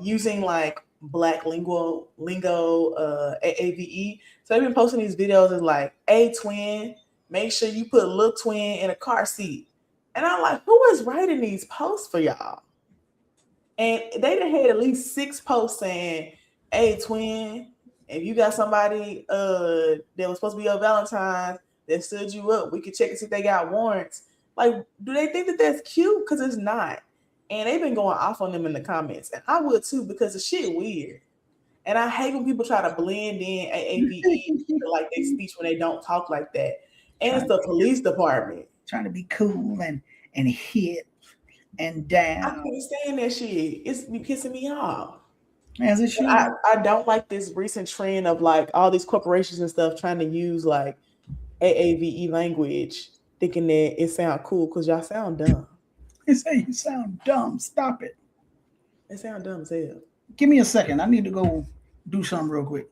using like Black lingo, AAVE. So they've been posting these videos as like, "Hey twin, make sure you put little twin in a car seat." And I'm like, who is writing these posts for y'all? And they done had at least 6 posts saying, "Hey twin, if you got somebody that was supposed to be your Valentine's that stood you up, we could check and see if they got warrants." Like, do they think that that's cute? Because it's not. And they've been going off on them in the comments. And I would too, because the shit weird. And I hate when people try to blend in AAVE like they speech when they don't talk like that. And it's the police department. Trying to be cool and hit and down. I can't stand that shit. It's be pissing me off. As it should. I don't like this recent trend of like all these corporations and stuff trying to use like AAVE language, thinking that it sound cool because y'all sound dumb. They say you sound dumb. Stop it. It sound dumb as hell. Give me a second. I need to go do something real quick.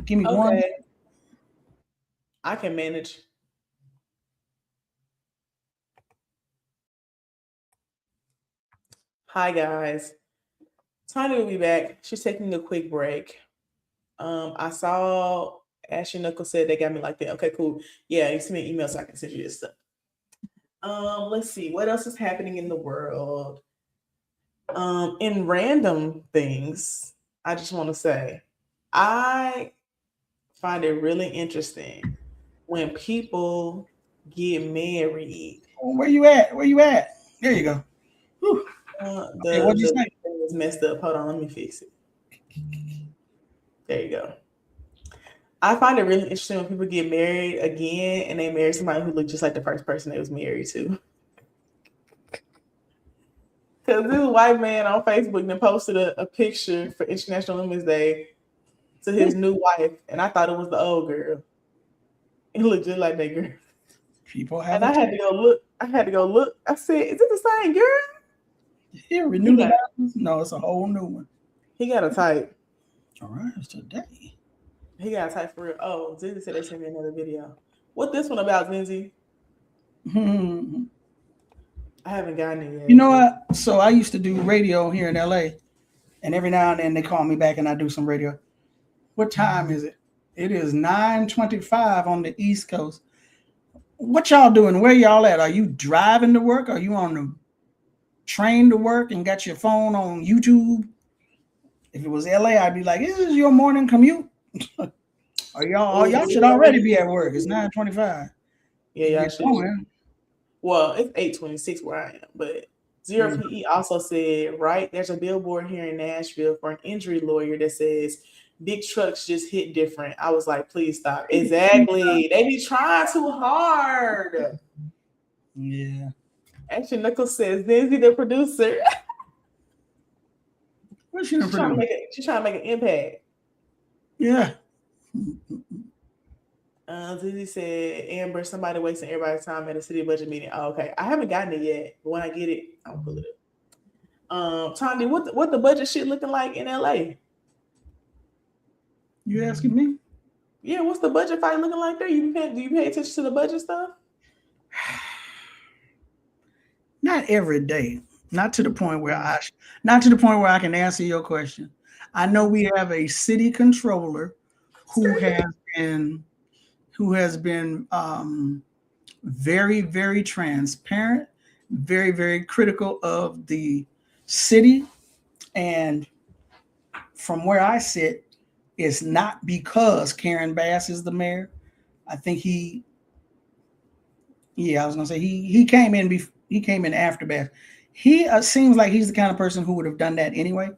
Give me one. I can manage. Hi guys. Tanya will be back. She's taking a quick break. I saw Ashley Knuckles said they got me like that. Okay, cool. Yeah, you send me an email so I can send you this stuff. Let's see what else is happening in the world. In random things, I just want to say I find it really interesting when people get married. Where you at? There you go. What'd you say? It was messed up. Hold on, let me fix it. There you go. I find it really interesting when people get married again and they marry somebody who looked just like the first person they was married to. Because this white man on Facebook then posted a picture for International Women's Day to his new wife, and I thought it was the old girl. It looked just like that girl. People have. And I had to go look. I said, "Is it the same girl?" Yeah, renew the albums? No, it's a whole new one. He got a type. All right, it's today. He got a type for real. Oh, Zinzi said they sent me another video. What this one about, Zinzi? I haven't gotten it yet. You know what? So I used to do radio here in LA, and every now and then they call me back and I do some radio. What time is it? It is 9:25 on the East Coast. What y'all doing? Where y'all at? Are you driving to work? Are you on the train to work and got your phone on YouTube? If it was LA, I'd be like, "Is this your morning commute?" Or y'all should already be at work. It's 9:25. Yeah, y'all should. Well, it's 8:26 where I am, but Zero PE also said, right, there's a billboard here in Nashville for an injury lawyer that says big trucks just hit different. I was like, please stop. Exactly. They be trying too hard. Yeah. Actually, Knuckles says, Zinzi the producer. What's she trying to make? She's trying to make an impact. Yeah. Zinzi said, Amber, somebody wasting everybody's time at a city budget meeting. Oh, okay. I haven't gotten it yet, but when I get it, I'll pull it up. Tondi, what the budget shit looking like in LA? You asking me? Yeah, what's the budget fight looking like there? Do you pay attention to the budget stuff? Not every day. Not to the point where I can answer your question. I know we have a city controller who has been very, very transparent, very, very critical of the city. And from where I sit, it's not because Karen Bass is the mayor. I think he came in after Bass. He seems like he's the kind of person who would have done that anyway,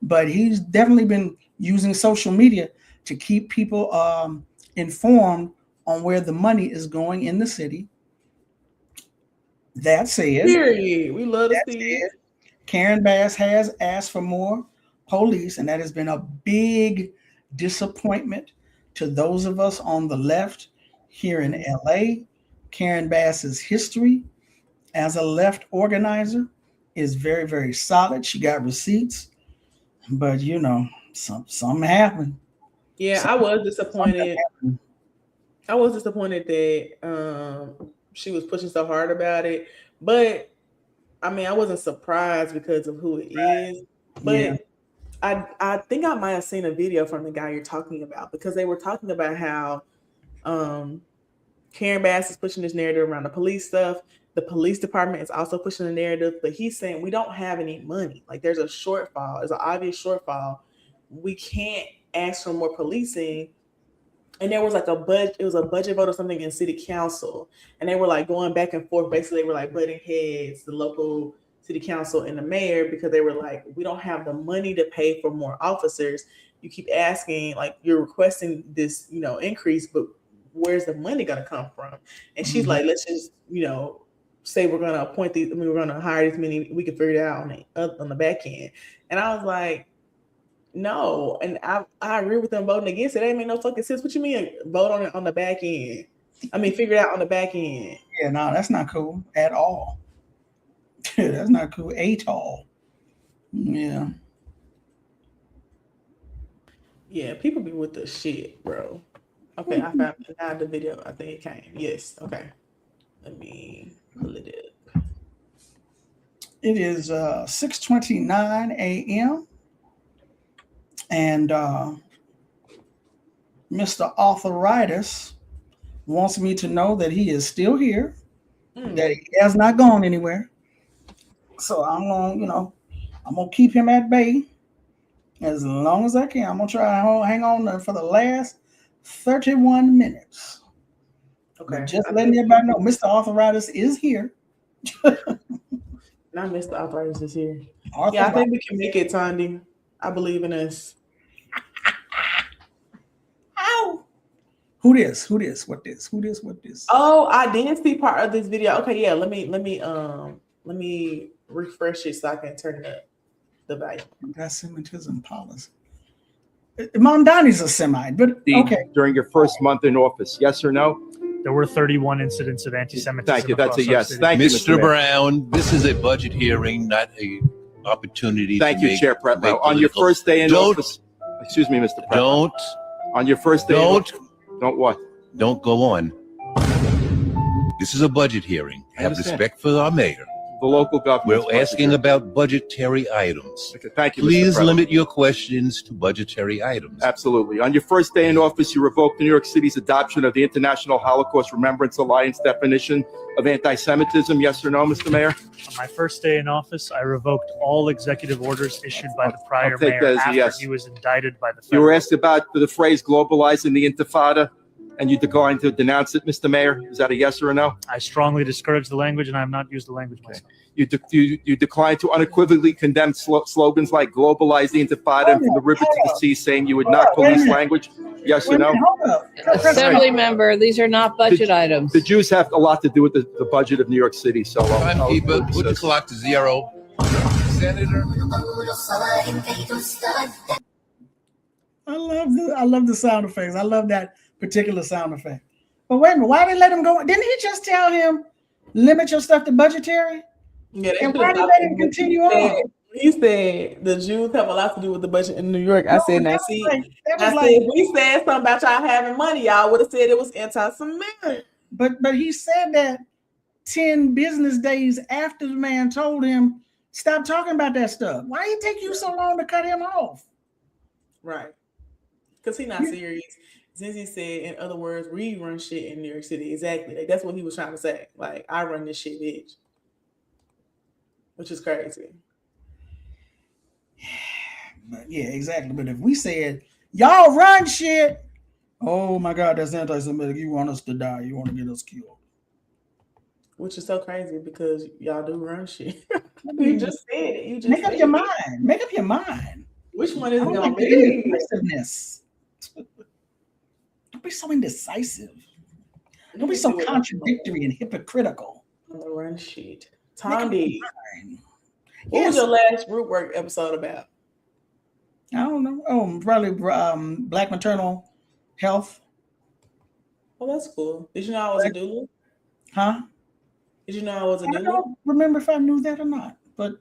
but he's definitely been using social media to keep people informed on where the money is going in the city. That said, period. We love to see it. Karen Bass has asked for more police, and that has been a big disappointment to those of us on the left here in LA. Karen Bass's history as a left organizer is very, very solid. She got receipts, but something happened. Yeah, I was disappointed. I was disappointed that she was pushing so hard about it, but I mean, I wasn't surprised because of who it is. But yeah. I think I might have seen a video from the guy you're talking about, because they were talking about how Karen Bass is pushing this narrative around the police stuff. The police department is also pushing the narrative, but he's saying we don't have any money. Like, there's a shortfall. There's an obvious shortfall. We can't ask for more policing. And there was like a budget vote or something in city council. And they were like going back and forth. Basically, they were like butting heads, the local city council and the mayor, because they were like, we don't have the money to pay for more officers. You keep asking, like, you're requesting this, increase, but where's the money going to come from? And she's like, let's just, say we're going to appoint these, we're going to hire these many, we can figure it out on the back end. And I was like, no. And I agree with them voting against it. That ain't make no fucking sense. What you mean vote on it on the back end? I mean, figure it out on the back end. Yeah, no, that's not cool at all. That's not cool at all. Yeah. Yeah, people be with the shit, bro. Okay, I found now the video. I think it came. Yes. Okay. Let me pull it up. It is 6:29 a.m. And Mr. Arthritis wants me to know that he is still here, that he has not gone anywhere. So I'm gonna keep him at bay as long as I can. I'm gonna try to hang on for the last 31 minutes. Okay. But just letting everybody know, Mr. Arthritis is here. Not Mr. Arthritis is here. Yeah, I think we can make it, Tondi. I believe in us. Ow! Who this? What this? Oh, I didn't see part of this video. Okay, yeah. Let me refresh it so I can turn the volume. Anti-Semitism policy. Mom Donnie's a Semite, but okay. During your first month in office, yes or no? There were 31 incidents of anti-Semitism. Thank you. That's a yes. Thank you, Mr. Brown. This is a budget hearing, not a opportunity Thank to you, make, Chair to Pretlow. make On your political- first day in Don't- office, excuse me, Mr. Pretlow. On your first day don't what? Don't go on. This is a budget hearing. I Have understand. respect for our mayor. The local government. We're asking about budgetary items. Okay, thank you, Mr. Please Pretlow. limit your questions to budgetary items. Absolutely. On your first day in office, you revoked New York City's adoption of the International Holocaust Remembrance Alliance definition of anti-Semitism. Yes or no, Mr. Mayor? On my first day in office, I revoked all executive orders issued by the prior I'll take mayor that as a after yes. he was indicted by the You were federal. asked about the phrase globalizing the Intifada, and you declined to denounce it, Mr. Mayor. Is that a yes or a no? I strongly discourage the language, and I have not used the language myself. You declined to unequivocally condemn slogans like globalize the Intifada and from the river to the sea, saying you would not police language. Yes or no? Assembly member, these are not budget items. The Jews have a lot to do with the budget of New York City, so Timekeeper, put the clock to 0. Senator. I love the sound effects. I love that particular sound effect. But wait a minute, why did they let him go? Didn't he just tell him limit your stuff to budgetary? Yeah, And why did they let him continue on? He said the Jews have a lot to do with the budget in New York. I said, now see, that was if we said something about y'all having money, y'all would have said it was anti-Semitic. But he said that 10 business days after the man told him, stop talking about that stuff. Why did it take you so long to cut him off? Right. Because he's not serious. Zinzi said, in other words, we run shit in New York City. Exactly. Like, that's what he was trying to say. Like, I run this shit, bitch. Which is crazy. But yeah, exactly. But if we said, y'all run shit, oh my God, that's anti-Semitic. You want us to die. You want to get us killed. Which is so crazy because y'all do run shit. You just said it. You just Make up said your it. mind. Make up your mind. Which one is it I don't going like to the be? indecisiveness. Don't be so indecisive. Don't be so contradictory and hypocritical. On the run shit. Tondi, what Yes. was your last group work episode about? I don't know. Oh, probably Black maternal health. Oh, that's cool. Did you know I was a doula? Huh? Did you know I was a I doula? don't remember if I knew that or not, but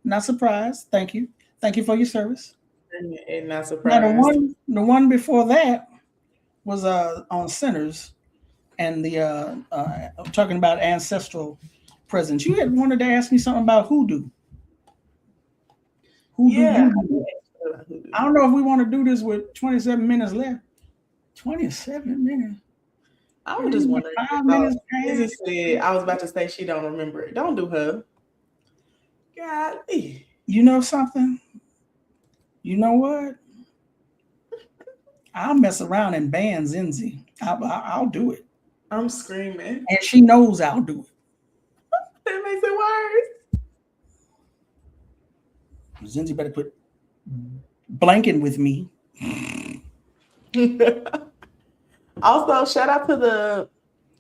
not surprised. Thank you. Thank you for your service. And not Now surprised. the one before that was on Sinners and the talking about ancestral presence. You had wanted to ask me something about hoodoo. Yeah. I don't know if we want to do this with 27 minutes left. 27 minutes. I was just wondering. 5 minutes Izzy past. said I was about to say she don't remember it. Don't do her. Golly. You know something? You know what? I'll mess around and ban Zinzi. I'll do it. I'm screaming. And she knows I'll do it. That makes it worse. Zinzi better quit blanking with me. Also, shout out to the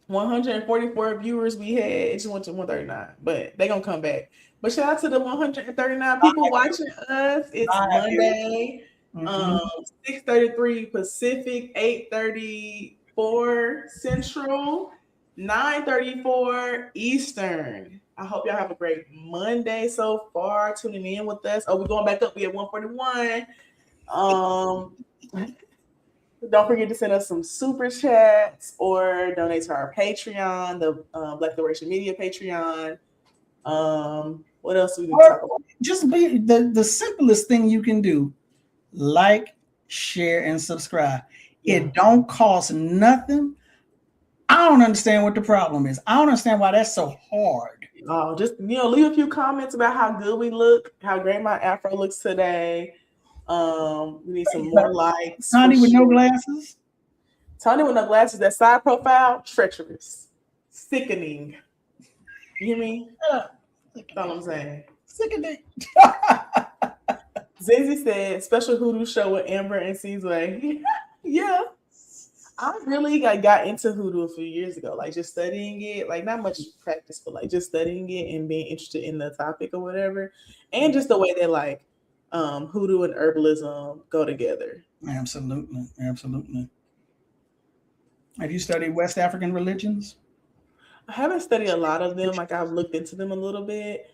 144 viewers we had. It just went to 139, but they're gonna come back. But shout out to the 139 people watching us. It's Monday, 6:33 Pacific, 8:34 Central, 9:34 Eastern. I hope y'all have a great Monday so far. Tuning in with us. Oh, we're going back up. We at 141. Don't forget to send us some super chats or donate to our Patreon, the Black Liberation Media Patreon. What else we can talk about? Just be the simplest thing you can do. Like, share, and subscribe. It don't cost nothing. I don't understand what the problem is. I don't understand why that's so hard. Oh, just leave a few comments about how good we look, how great my afro looks today. We need some more likes. Tony with no glasses. Tony with no glasses. That side profile, treacherous, sickening. You hear me? That's all I'm saying. Sickening. Zizi said, special hoodoo show with Amber and Cizwe. Yeah. I really got into hoodoo a few years ago, like just studying it, like not much practice, but like just studying it and being interested in the topic or whatever. And just the way that like hoodoo and herbalism go together. Absolutely. Absolutely. Have you studied West African religions? I haven't studied a lot of them. Like I've looked into them a little bit.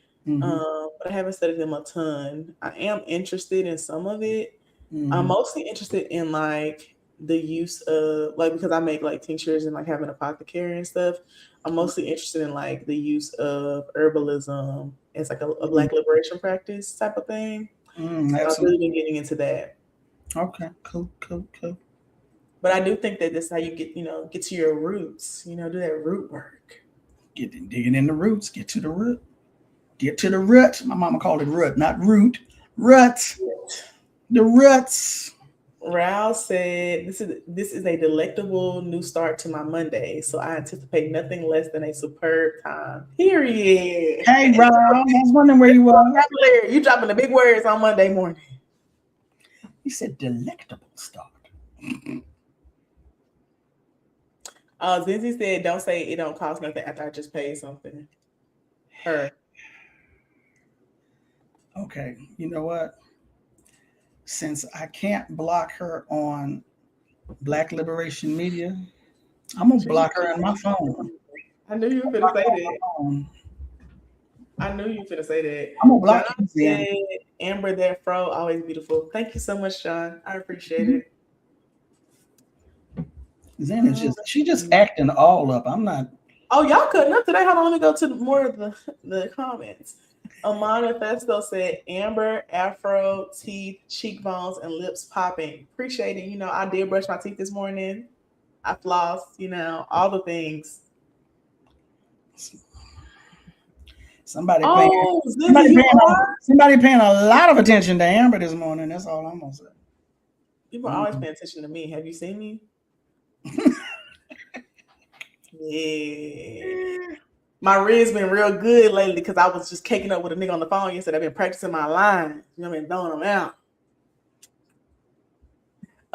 but I haven't studied them a ton. I am interested in some of it. I'm Mhm. mostly interested in like the use of like because I make like tinctures and like have an apothecary and stuff. I'm mostly interested in like the use of herbalism as like a black liberation practice type of thing. So I've Excellent. really been getting into that. Okay, cool. But I do think that that's how you get, get to your roots, do that root work. Digging in the roots, get to the root. Get to the root. My mama called it root, not root. Roots. The roots. Rao said, this is a delectable new start to my Monday, so I anticipate nothing less than a superb time. Period. Hey, Rob, I was wondering where you were. You dropping the big words on Monday morning. He said delectable start. Zinzi said, don't say it don't cost nothing after I just paid something. Her. Okay, you know what? Since I can't block her on Black Liberation Media, I'm gonna block her on my phone. I knew you were gonna say that. I knew you were gonna say that. I'm gonna block John you, said, Amber, that fro, always beautiful. Thank you so much, John. I appreciate it. Zen is she just acting all up. I'm not. Oh, y'all cutting up today. Hold on, let me go to more of the comments. Amanda Festo said, Amber, afro, teeth, cheekbones, and lips popping. Appreciate it. I did brush my teeth this morning. I flossed, all the things. Somebody paying a lot of attention to Amber this morning. That's all I'm gonna say. People are always paying attention to me. Have you seen me? Yeah. My read's been real good lately because I was just caking up with a nigga on the phone yesterday. I've been practicing my lines. I've been throwing them out.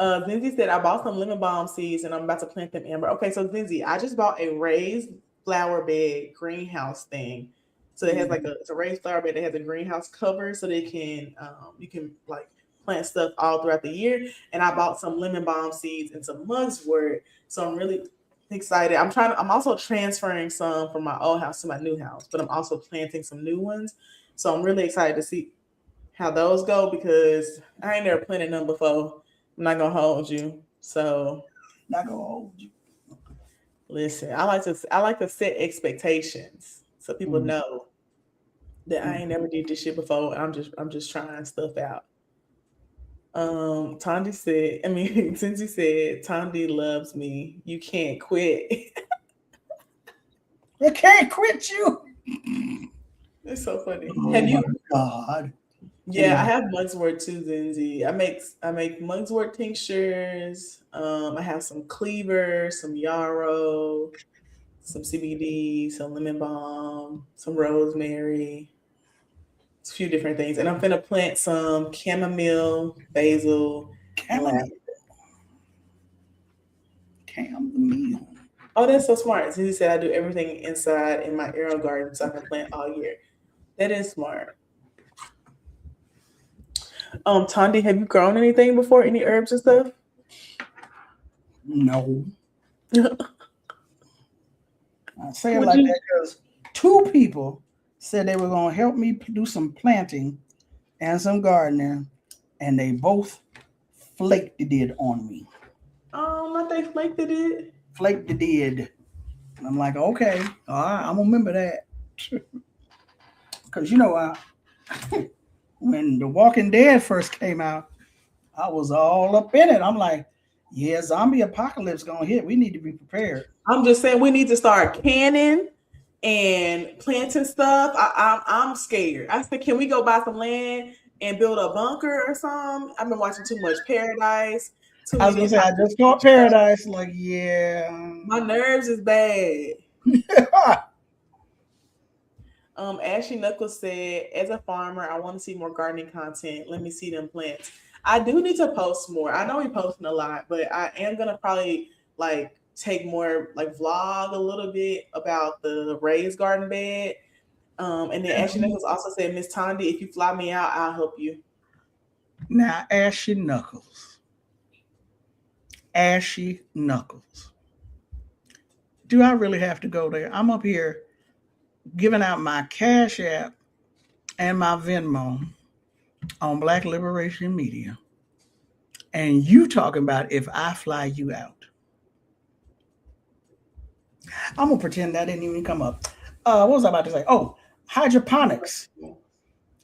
Zinzi said, I bought some lemon balm seeds and I'm about to plant them, Amber. Okay, so Zinzi, I just bought a raised flower bed greenhouse thing. So it has it's a raised flower bed that has a greenhouse cover so they can you can like plant stuff all throughout the year. And I bought some lemon balm seeds and some mugwort. So I'm really excited. I'm also transferring some from my old house to my new house, but I'm also planting some new ones. So I'm really excited to see how those go because I ain't never planted none before. I'm not gonna hold you. So not gonna hold you. Listen, I like to set expectations so people know that I ain't never did this shit before. I'm just trying stuff out. Tondi said, since you said Tondi loves me, you can't quit. I can't quit you. It's so funny. Oh Have you? God. Yeah, I have mugwort too, Zinzi. I make mugwort tinctures. I have some cleaver, some yarrow, some CBD, some lemon balm, some rosemary. It's a few different things. And I'm gonna plant some chamomile, basil, and lavender. Chamomile. Oh, that's so smart. Zinzi said I do everything inside in my aero garden so I can plant all year. That is smart. Tondi, have you grown anything before? Any herbs and stuff? No. I say it like that because 2 people said they were going to help me do some planting and some gardening, and they both flaked it on me. Oh, not they flaked it. Flaked it did. And I'm like, okay, all right, I'm gonna remember that. Because when The Walking Dead first came out, I was all up in it. I'm like, yeah, zombie apocalypse gonna hit. We need to be prepared. I'm just saying we need to start canning and planting stuff. I'm scared. I said, can we go buy some land and build a bunker or something? I've been watching too much Paradise. I was gonna say I just caught Paradise. Like, yeah, my nerves is bad. Ashley Knuckles said, as a farmer, I want to see more gardening content. Let me see them plants. I do need to post more. I know we're posting a lot, but I am gonna probably take more vlog a little bit about the raised garden bed. And then Ashley Knuckles also said, Miss Tondi, if you fly me out, I'll help you. Now, Ashley Knuckles. Do I really have to go there? I'm up here giving out my Cash App and my Venmo on Black Liberation Media. And you talking about if I fly you out. I'm gonna pretend that didn't even come up. What was I about to say? Oh, hydroponics.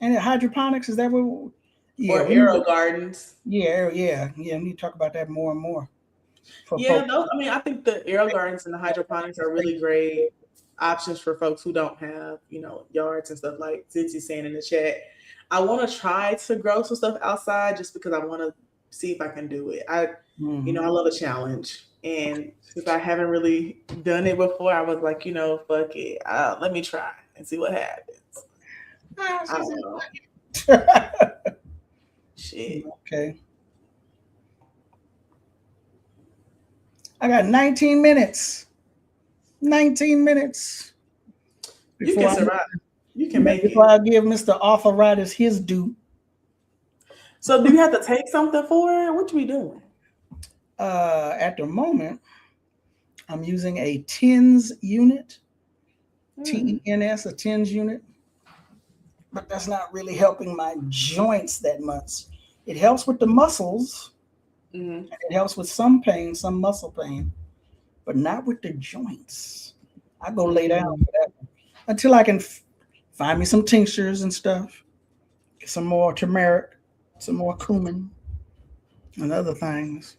And hydroponics, is that what? Yeah, or aero gardens. Yeah. We need to talk about that more and more. Yeah, those. I mean, I think the aero gardens and the hydroponics are really great options for folks who don't have, yards and stuff, like Zitzy's saying in the chat. I want to try to grow some stuff outside just because I want to see if I can do it. I love a challenge. And since I haven't really done it before, I was like, fuck it. Let me try and see what happens. I don't know. Shit. Okay. I got 19 minutes. 19 minutes. You can survive. You can make it. Before I give Mr. Arthritis his due. So do you have to take something for it? What you be doing? At the moment, I'm using a TENS unit. TENS, a TENS unit. But that's not really helping my joints that much. It helps with the muscles. And it helps with some pain, some muscle pain, but not with the joints. I go lay down for that until I can find me some tinctures and stuff, some more turmeric, some more cumin, and other things.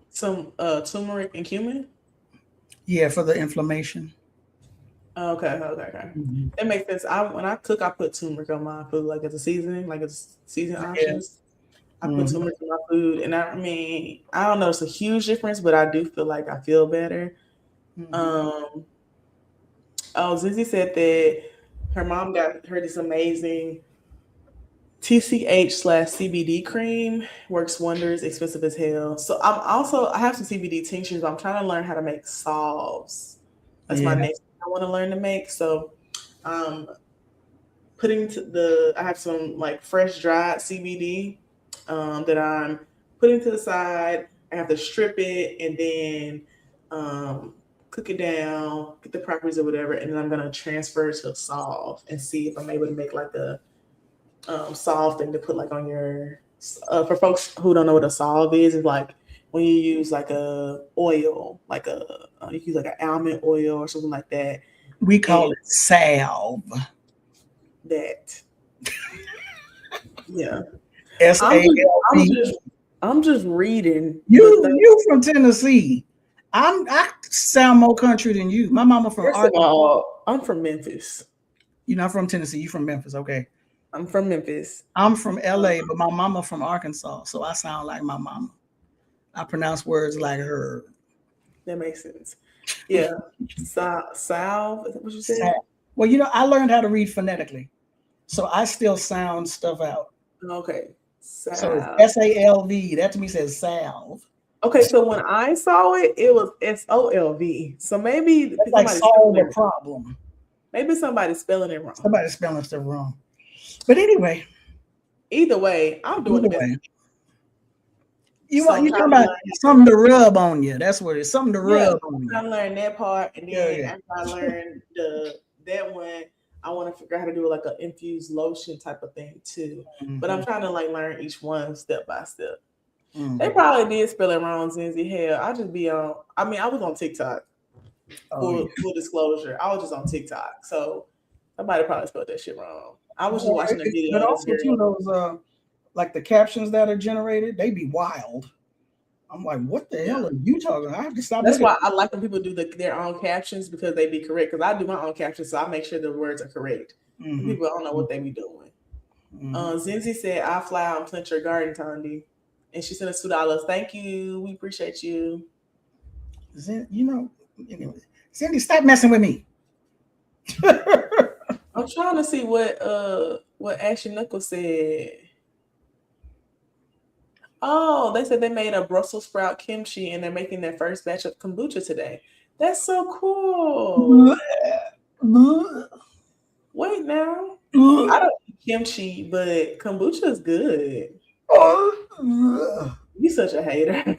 Some turmeric and cumin? Yeah, for the inflammation. Okay. That makes sense. When I cook, I put turmeric on my food, like as a seasoning, like as seasoning options. I put turmeric in my food, and I don't know, it's a huge difference, but I do feel like I feel better. Zizi said that her mom got her this amazing TCH/CBD cream, works wonders, expensive as hell. So I have some CBD tinctures, but I'm trying to learn how to make salves. That's my next thing I want to learn to make. So I have some like fresh dried CBD that I'm putting to the side. I have to strip it and then cook it down, get the properties or whatever, and then I'm gonna transfer it to a salve and see if I'm able to make like a salve thing to put like on your. For folks who don't know what a salve is like when you use like a oil, like you can use like an almond oil or something like that. We call it salve. That. Yeah. SALV. I'm just reading. You from Tennessee. I sound more country than you. My mama from Arkansas. I'm from Memphis. You're not from Tennessee. You from Memphis. Okay. I'm from Memphis. I'm from LA, but my mama from Arkansas, so I sound like my mama. I pronounce words like her. That makes sense. Yeah. Salve, is that what you said? Well, I learned how to read phonetically, so I still sound stuff out. Okay. Salve. So it's SALV. That to me says salve. Okay, so when I saw it, it was SOLV. So maybe that's like solve a problem. Maybe somebody's spelling it wrong. Somebody's spelling stuff wrong. But anyway, either way, I'm doing the best. You talking about something to rub on you? That's what it's something to rub on you. I learned that part, and then after I learned that one, I want to figure out how to do like an infused lotion type of thing too. But I'm trying to like learn each one step by step. They probably did spell it wrong, Zinzi. Hell, I was on TikTok. Full disclosure, I was just on TikTok, so somebody probably spelled that shit wrong. I was just watching a video. But also too, those like the captions that are generated, they be wild. I'm like, what the hell are you talking about? I have to stop. That's why I like when people do their own captions because they be correct. Because I do my own captions, so I make sure the words are correct. People don't know what they be doing. Zinzi said, "I fly out and plant your garden, Tondi," and she sent us $2. Thank you. We appreciate you. Anyway, Cindy, stop messing with me. I'm trying to see what Action Knuckles said. Oh, they said they made a Brussels sprout kimchi and they're making their first batch of kombucha today. That's so cool. Wait now. I don't eat kimchi, but kombucha is good. You such a hater.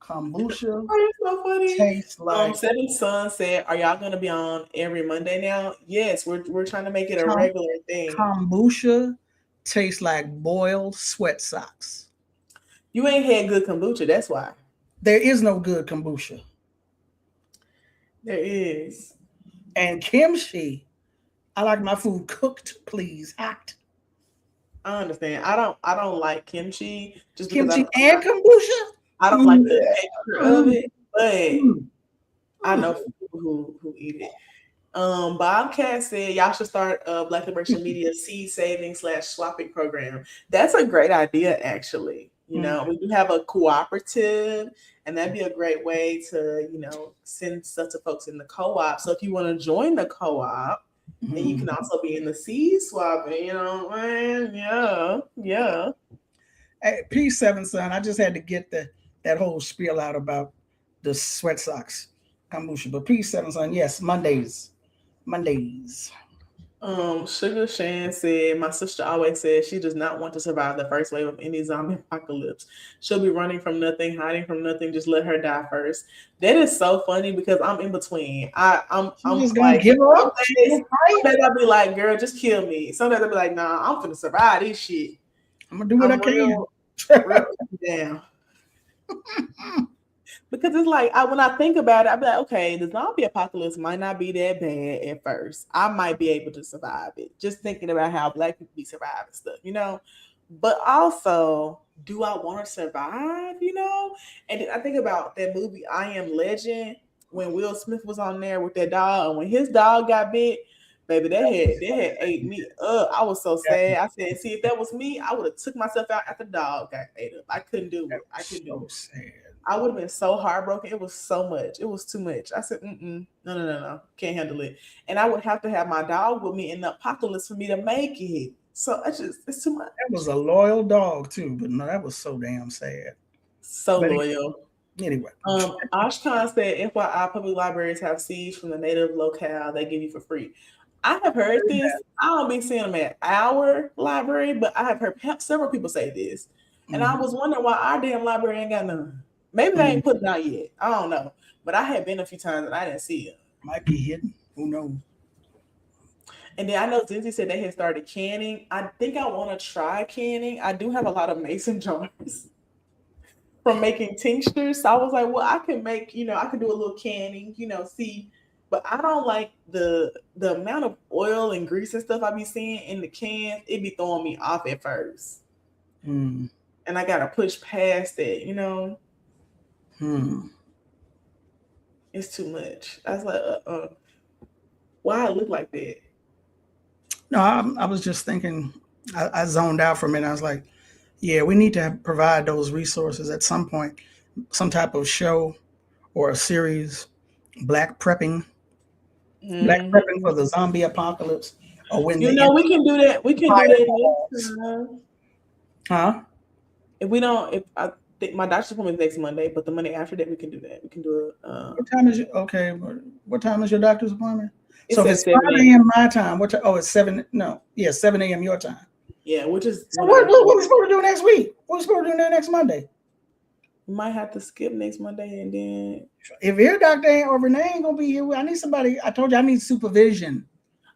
Kombucha Oh, it's so funny. tastes like Seven Sun said, "Are y'all gonna be on every Monday now?" Yes, we're trying to make it a Kom- regular thing. kombucha tastes like boiled sweat socks. You ain't had good kombucha, that's why. There is no good kombucha. There is. And kimchi, I like my food cooked, please, hot. I understand. I don't like kimchi just because Kimchi and kombucha. I don't like the texture of it, but Mm. I know people who eat it. Bobcat said y'all should start a Black Liberation Media seed saving / swapping program. That's a great idea, actually. You know, we do have a cooperative, and that'd be a great way to, you know, send stuff to folks in the co-op. So if you want to join the co-op, then you can also be in the seed swapping, you know, man. Yeah. Hey, P7 son, I just had to get that whole spiel out about the sweat socks kombucha. But P7 son, yes, Mondays. Sugar Shan said, my sister always says she does not want to survive the first wave of any zombie apocalypse. She'll be running from nothing, hiding from nothing. Just let her die first. That is so funny because I'm in between. I'm just gonna give up. Some days I'll be like, girl, just kill me. Some days I'll be like, nah, I'm gonna survive this shit. I'm gonna do what I can. Real down. Because it's like when I think about it, I'd be like, okay, the zombie apocalypse might not be that bad at first. I might be able to survive it. Just thinking about how Black people be surviving stuff, you know. But also, do I want to survive? You know? And then I think about that movie I Am Legend when Will Smith was on there with that dog, and when his dog got bit, baby, they had ate me up. I was so sad. I said, see, if that was me, I would have took myself out after the dog got ate up. I couldn't do it. I couldn't do it. Sad. I would have been so heartbroken. It was so much. It was too much. I said, no. Can't handle it. And I would have to have my dog with me in the apocalypse for me to make it. So it's too much. That was a loyal dog too, but no, that was so damn sad. So loyal. Anyway. Ashkan said, FYI, public libraries have seeds from the native locale they give you for free. I have heard this. I don't be seeing them at our library, but I have heard several people say this. And I was wondering why our damn library ain't got none. Maybe they ain't put it out yet. I don't know. But I had been a few times and I didn't see it. Might be hidden. Who knows? And then I know Zinzi said they had started canning. I think I want to try canning. I do have a lot of mason jars from making tinctures. So I was like, well, I can make, you know, I can do a little canning, you know, see. But I don't like the amount of oil and grease and stuff I be seeing in the cans. It be throwing me off at first. And I got to push past it, you know. It's too much. I was like, why I look like that? No, I was just thinking, I zoned out for a minute. I was like, yeah, we need to provide those resources at some point, some type of show or a series, Black prepping for the zombie apocalypse. Or when we can do that. We can do that next time. Huh? If we don't, I think my doctor's appointment is next Monday, but the Monday after that we can do that. We can do it. What time is what time is your doctor's appointment? So if it's 5 7 a.m. my time, it's 7. No, 7 a.m. your time. Yeah, which is. So what are we supposed to do next week? What are we supposed to do next Monday? We might have to skip next Monday and then. If your doctor or Renee ain't gonna be here, I need somebody. I told you I need supervision.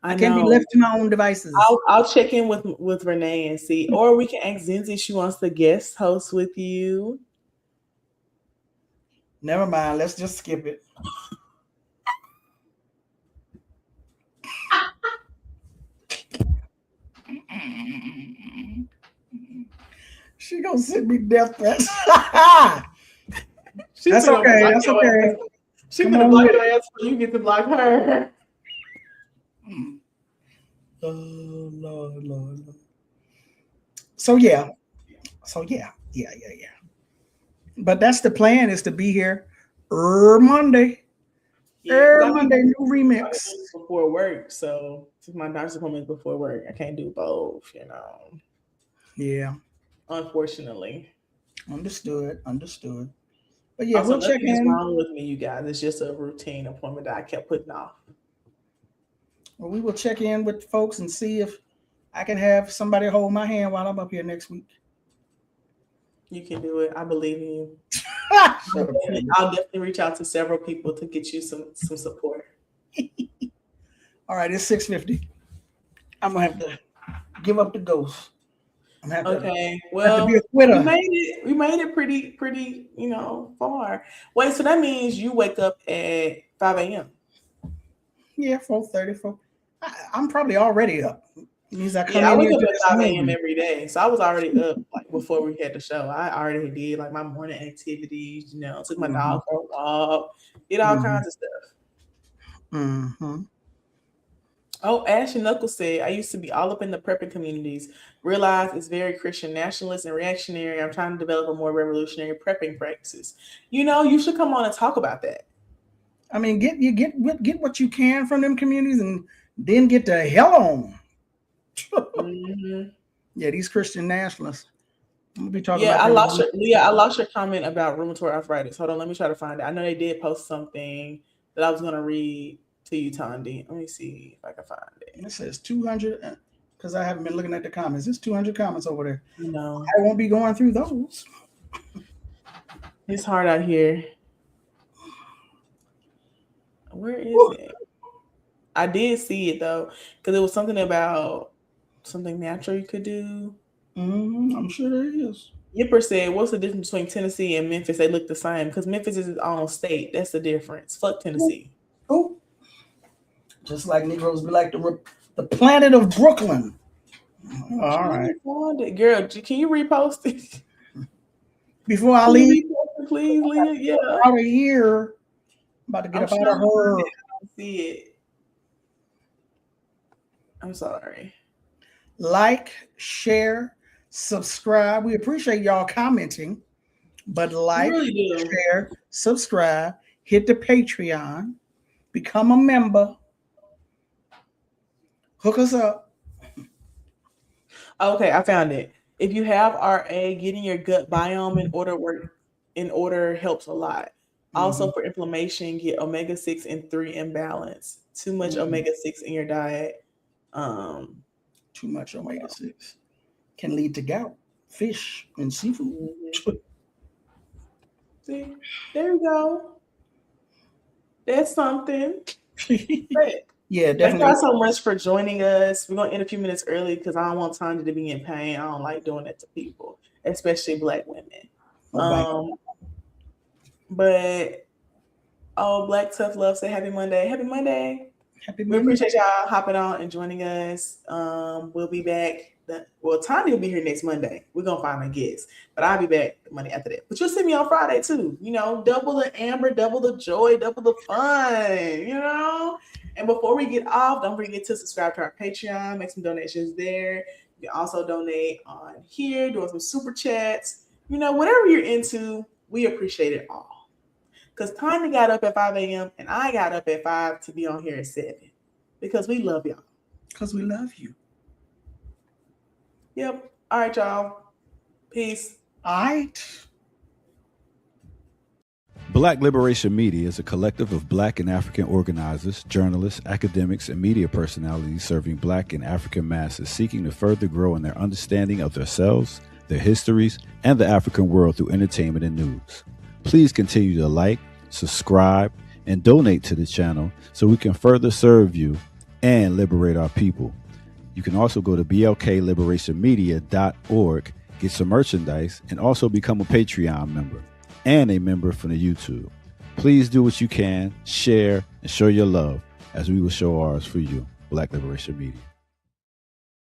I can't be left to my own devices. I'll check in with Renee and see, or we can ask Zinzi if she wants to guest host with you. Never mind. Let's just skip it. She gonna send me death threats. That's okay. That's okay. She's gonna block your ass so you get to block her. Oh Lord. So yeah. But that's the plan, is to be here Monday. Monday, new remix. Before work. So since my doctor's appointment before work, I can't do both, you know. Yeah. Unfortunately. Understood. But yeah, also, we'll check in. What's wrong with me, you guys? It's just a routine appointment that I kept putting off. Well, we will check in with folks and see if I can have somebody hold my hand while I'm up here next week. You can do it. I believe in you. Okay. I'll definitely reach out to several people to get you some support. All right, it's 6:50. I'm gonna have to give up the ghost. I'm gonna have to, Okay. have to Well, be a quitter. we made it pretty, far. Wait, so that means you wake up at 5 a.m. Yeah, 4:30. I'm probably already up. It means I come Yeah, I in wake here up to at this 5 a.m. room. every day. So I was already up like before we had the show. I already did like my morning activities, took my dog for a walk, did all kinds of stuff. Mm-hmm. Oh, Ashley Knuckles said, I used to be all up in the prepping communities. Realized it's very Christian nationalist and reactionary. I'm trying to develop a more revolutionary prepping practices. You should come on and talk about that. I mean, get what you can from them communities, and then get the hell on. Mm-hmm. Yeah, these Christian nationalists. I'm gonna be talking Yeah, about I that. lost I lost your comment about rheumatoid arthritis. Hold on, let me try to find it. I know they did post something that I was gonna read to you, Tondi. Let me see if I can find it. It says 200 because I haven't been looking at the comments. There's 200 comments over there. No, I won't be going through those. it's hard out here. Where is it? I did see it though, because it was something about something natural you could do. I'm sure there is. Yipper said, "What's the difference between Tennessee and Memphis? They look the same because Memphis is its own state. That's the difference. Fuck Tennessee." Oh, just like Negroes be like the planet of Brooklyn. All right. Girl, can you repost it? Before I leave, Please, Leah. Yeah. out of here. About to get up out of her. I don't see it. I'm sorry. Like, share, subscribe. We appreciate y'all commenting, but like, really do. share, subscribe, hit the Patreon, become a member, hook us up. Okay, I found it. If you have RA, getting your gut biome in order helps a lot. Also, for inflammation, get omega-6 and 3 in balance. Too much omega-6 in your diet. Too much omega-6 can lead to gout, fish, and seafood. See, there we go. That's something. Yeah, Thank definitely. you all so much for joining us. We're going to end a few minutes early because I don't want Tanya to be in pain. I don't like doing that to people, especially Black women. But Black Tough Love say happy Monday. Happy Monday. We appreciate y'all hopping on and joining us. We'll be back. Tanya will be here next Monday. We're going to find a guest, but I'll be back the Monday after that. But you'll see me on Friday too. Double the amber, double the joy, double the fun, And before we get off, don't forget to subscribe to our Patreon, make some donations there. You can also donate on here, doing some super chats. Whatever you're into, we appreciate it all. Because Tanya got up at 5 a.m. and I got up at 5 to be on here at 7. Because we love y'all. Because we love you. Yep. All right, y'all. Peace. All right. Black Liberation Media is a collective of Black and African organizers, journalists, academics, and media personalities serving Black and African masses seeking to further grow in their understanding of themselves, their histories, and the African world through entertainment and news. Please continue to like, subscribe, and donate to the channel so we can further serve you and liberate our people. You can also go to blkliberationmedia.org, get some merchandise, and also become a Patreon member and a member from the YouTube. Please do what you can, share, and show your love as we will show ours for you. Black Liberation Media.